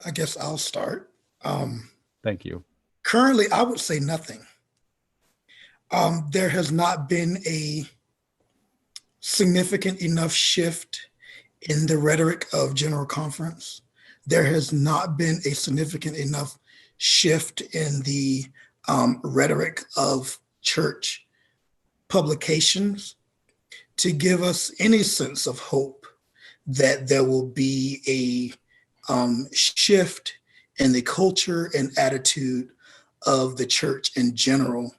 I guess I'll start. Thank you. Currently, I would say nothing. There has not been a significant enough shift in the rhetoric of General Conference. There has not been a significant enough shift in the rhetoric of church publications to give us any sense of hope that there will be a shift in the culture and attitude of the church in general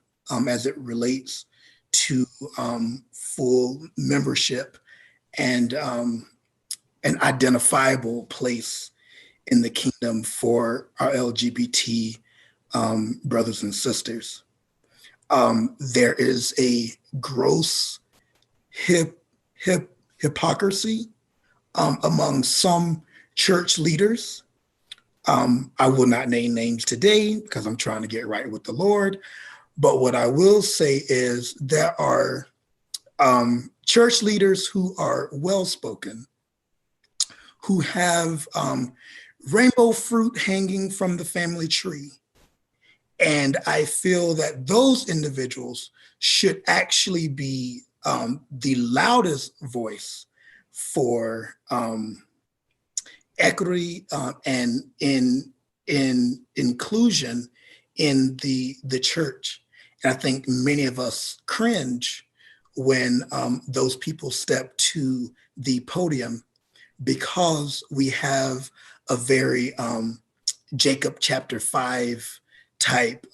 as it relates to full membership and an identifiable place in the kingdom for our LGBT brothers and sisters. There is a gross hypocrisy among some church leaders. I will not name names today because I'm trying to get right with the Lord. But what I will say is there are church leaders who are well-spoken, who have rainbow fruit hanging from the family tree. And I feel that those individuals should actually be the loudest voice for equity and in inclusion in the church. And I think many of us cringe when those people step to the podium because we have a very Jacob chapter 5 type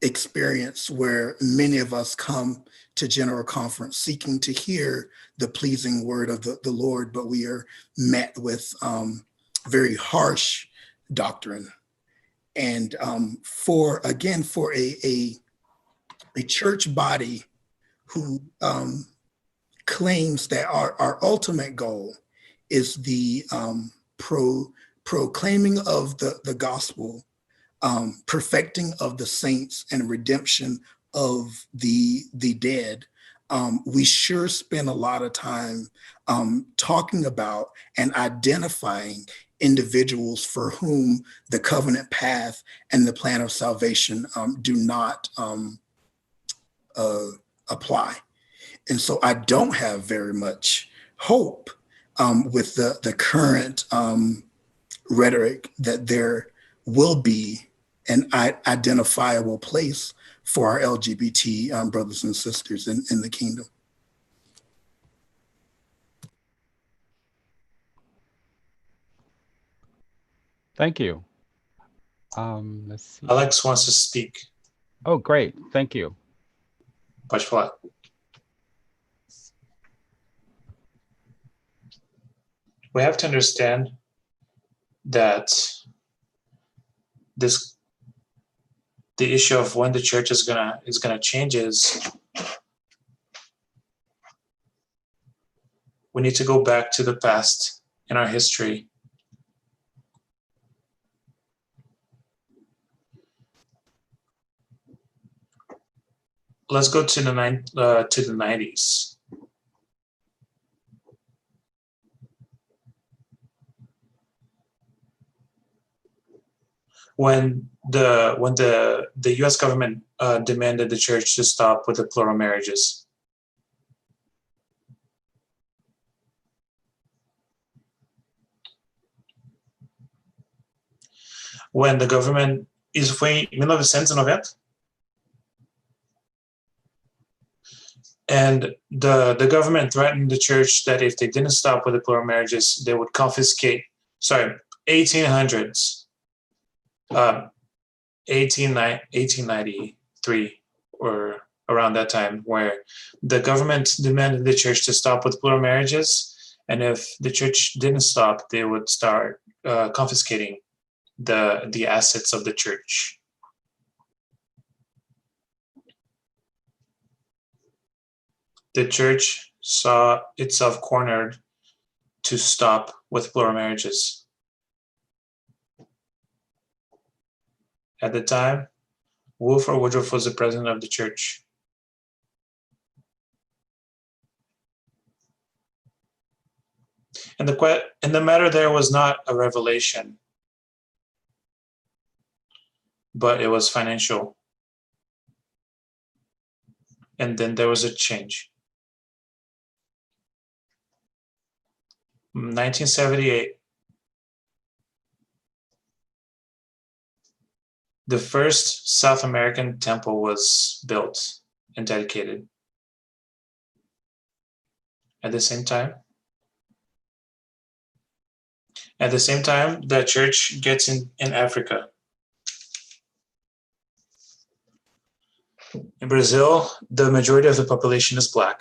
experience where many of us come to General Conference seeking to hear the pleasing word of the Lord, but we are met with very harsh doctrine. And for a church body who claims that our ultimate goal is the proclaiming of the gospel, perfecting of the saints and redemption of the dead, we sure spend a lot of time talking about and identifying individuals for whom the covenant path and the plan of salvation do not apply. And so I don't have very much hope with the current rhetoric that there will be an identifiable place for our LGBT brothers and sisters in the kingdom. Thank you. Let's see. Alex wants to speak. Oh, great. Thank you. Pode falar. We have to understand that the issue of when the church is gonna change is we need to go back to the past in our history. Let's go to the 90s. When the U.S. government demanded the church to stop with the plural marriages. When the government isso foi em 1990. And the government threatened the church that if they didn't stop with the plural marriages, they would confiscate, 1800s, 1893 or around that time, where the government demanded the church to stop with plural marriages. And if the church didn't stop, they would start confiscating the assets of the church. The church saw itself cornered to stop with plural marriages. At the time, Wilford Woodruff was the president of the church. And the matter there was not a revelation, but it was financial. And then there was a change. 1978, the first South American temple was built and dedicated. At the same time, the church gets in Africa. In Brazil, the majority of the population is Black.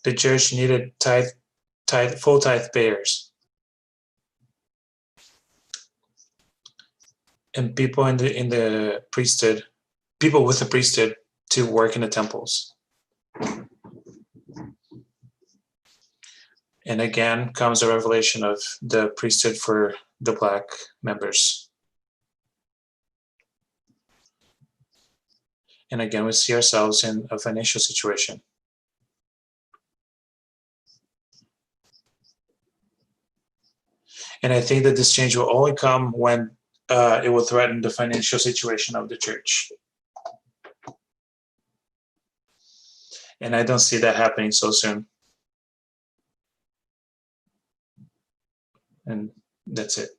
The church needed full tithe payers. And people in the priesthood, people with the priesthood to work in the temples. And again comes the revelation of the priesthood for the Black members. And again, we see ourselves in a financial situation. And I think that this change will only come when it will threaten the financial situation of the church. And I don't see that happening so soon. And that's it.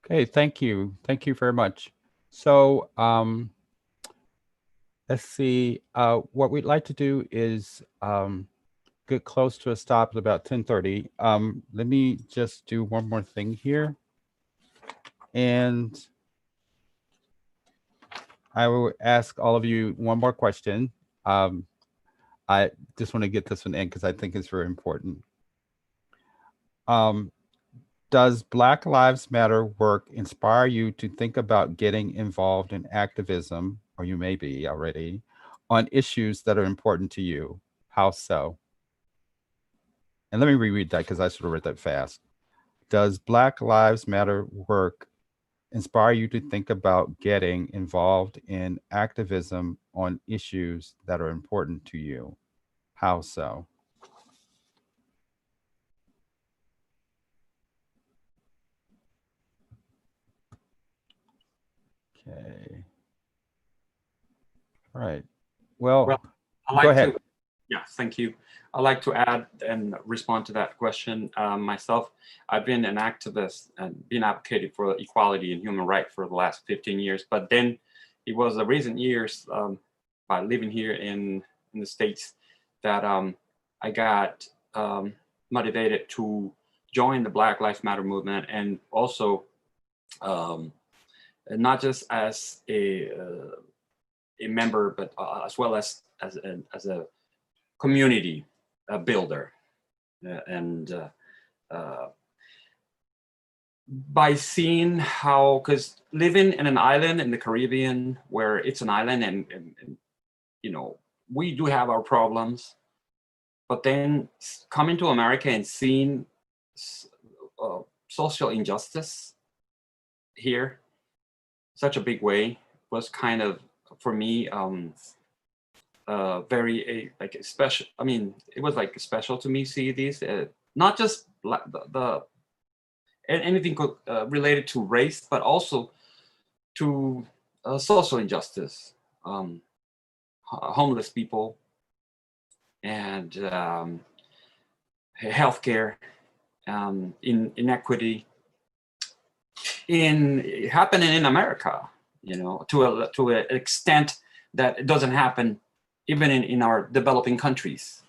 Okay, thank you. Thank you very much. So let's see. What we'd like to do is get close to a stop at about 10:30. Let me just do one more thing here. And I will ask all of you one more question. I just want to get this one in because I think it's very important. Does Black Lives Matter work inspire you to think about getting involved in activism, or you may be already, on issues that are important to you? How so? And let me reread that because I sort of read that fast. Does Black Lives Matter work inspire you to think about getting involved in activism on issues that are important to you? How so? Okay. All right. Well, I like go ahead. Yeah, thank you. I'd like to add and respond to that question. Myself, I've been an activist and been advocating for equality and human rights for the last 15 years. But then it was the recent years by living here in the States that I got motivated to join the Black Lives Matter movement, and also not just as a member, but as well as a community builder. By seeing how, because living in an island in the Caribbean, where it's an island and you know, we do have our problems, but then coming to America and seeing social injustice here such a big way was kind of, for me, very like special. I mean, it was like special to me see these, not just anything related to race, but also to social injustice, homeless people, and healthcare, inequity, happening in America, to an extent that it doesn't happen even in our developing countries.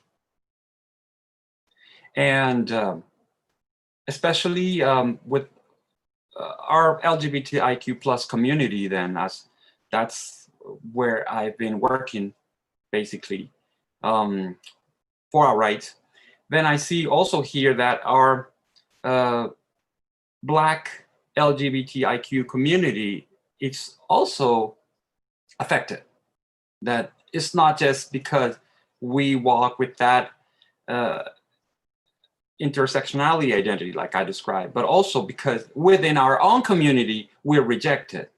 And especially with our LGBTIQ plus community, then that's where I've been working basically for our rights. Then I see also here that our Black LGBTIQ community is also affected. That it's not just because we walk with that intersectionality identity like I described, but also because within our own community, we're rejected.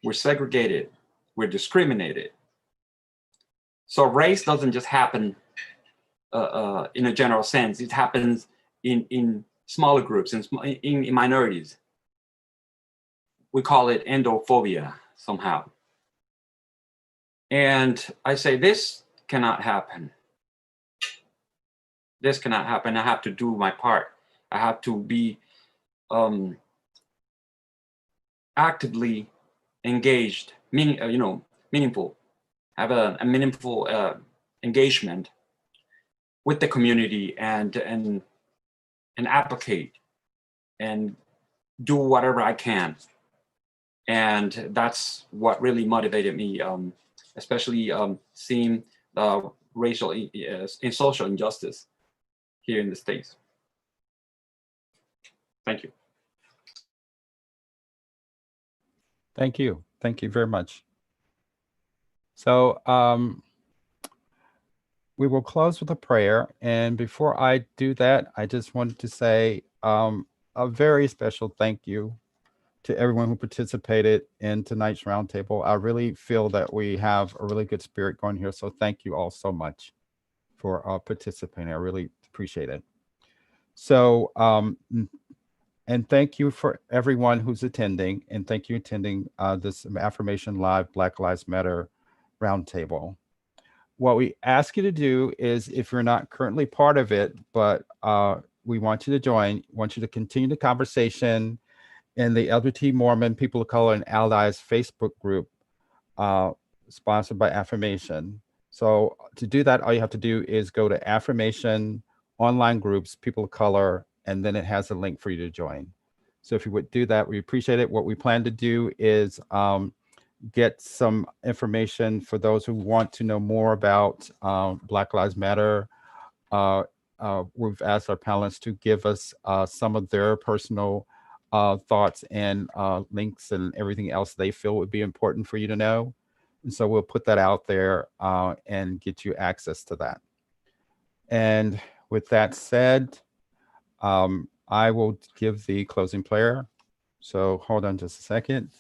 We're segregated, we're discriminated. So race doesn't just happen in a general sense. It happens in smaller groups, in minorities. We call it endophobia somehow. And I say, this cannot happen. This cannot happen. I have to do my part. I have to be actively engaged, meaningful, have a meaningful engagement with the community and advocate and do whatever I can. And that's what really motivated me, especially seeing racial and social injustice here in the States. Thank you. Thank you. Thank you very much. So we will close with a prayer. And before I do that, I just wanted to say a very special thank you to everyone who participated in tonight's roundtable. I really feel that we have a really good spirit going here. So thank you all so much for participating. I really appreciate it. So, and thank you for everyone who's attending, and thank you attending this Affirmation Live Black Lives Matter roundtable. What we ask you to do is, if you're not currently part of it, but we want you to join, want you to continue the conversation in the LGBT Mormon People of Color and Allies Facebook group sponsored by Affirmation. So to do that, all you have to do is go to Affirmation online groups, People of Color, and then it has a link for you to join. So if you would do that, we appreciate it. What we plan to do is get some information for those who want to know more about Black Lives Matter. We've asked our panelists to give us some of their personal thoughts and links and everything else they feel would be important for you to know. And so we'll put that out there and get you access to that. And with that said, I will give the closing prayer. So hold on just a second.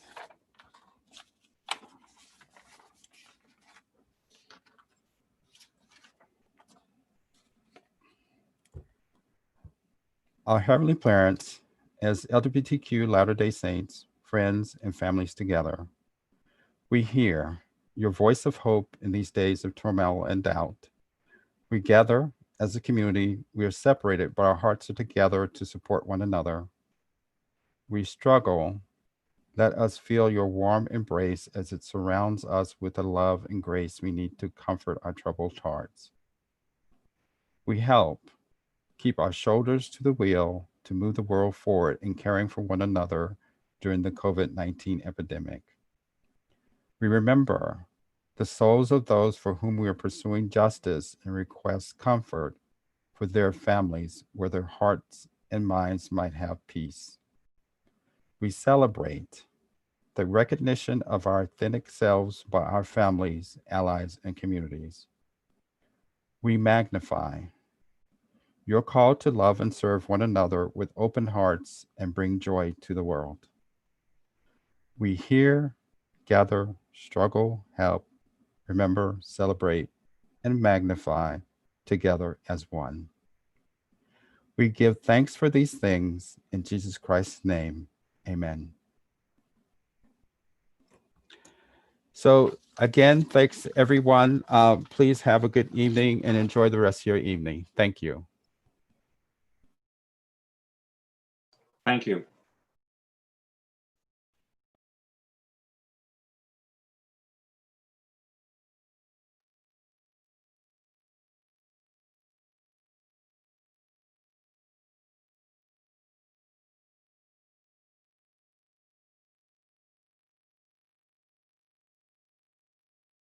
Our Heavenly Parents, as LGBTQ Latter-day Saints, friends, and families together, we hear your voice of hope in these days of turmoil and doubt. We gather as a community. We are separated, but our hearts are together to support one another. We struggle. Let us feel your warm embrace as it surrounds us with the love and grace we need to comfort our troubled hearts. We help keep our shoulders to the wheel to move the world forward in caring for one another during the COVID-19 epidemic. We remember the souls of those for whom we are pursuing justice and request comfort for their families where their hearts and minds might have peace. We celebrate the recognition of our authentic selves by our families, allies, and communities. We magnify your call to love and serve one another with open hearts and bring joy to the world. We hear, gather, struggle, help, remember, celebrate, and magnify together as one. We give thanks for these things in Jesus Christ's name. Amen. So again, thanks everyone. Please have a good evening and enjoy the rest of your evening. Thank you. Thank you.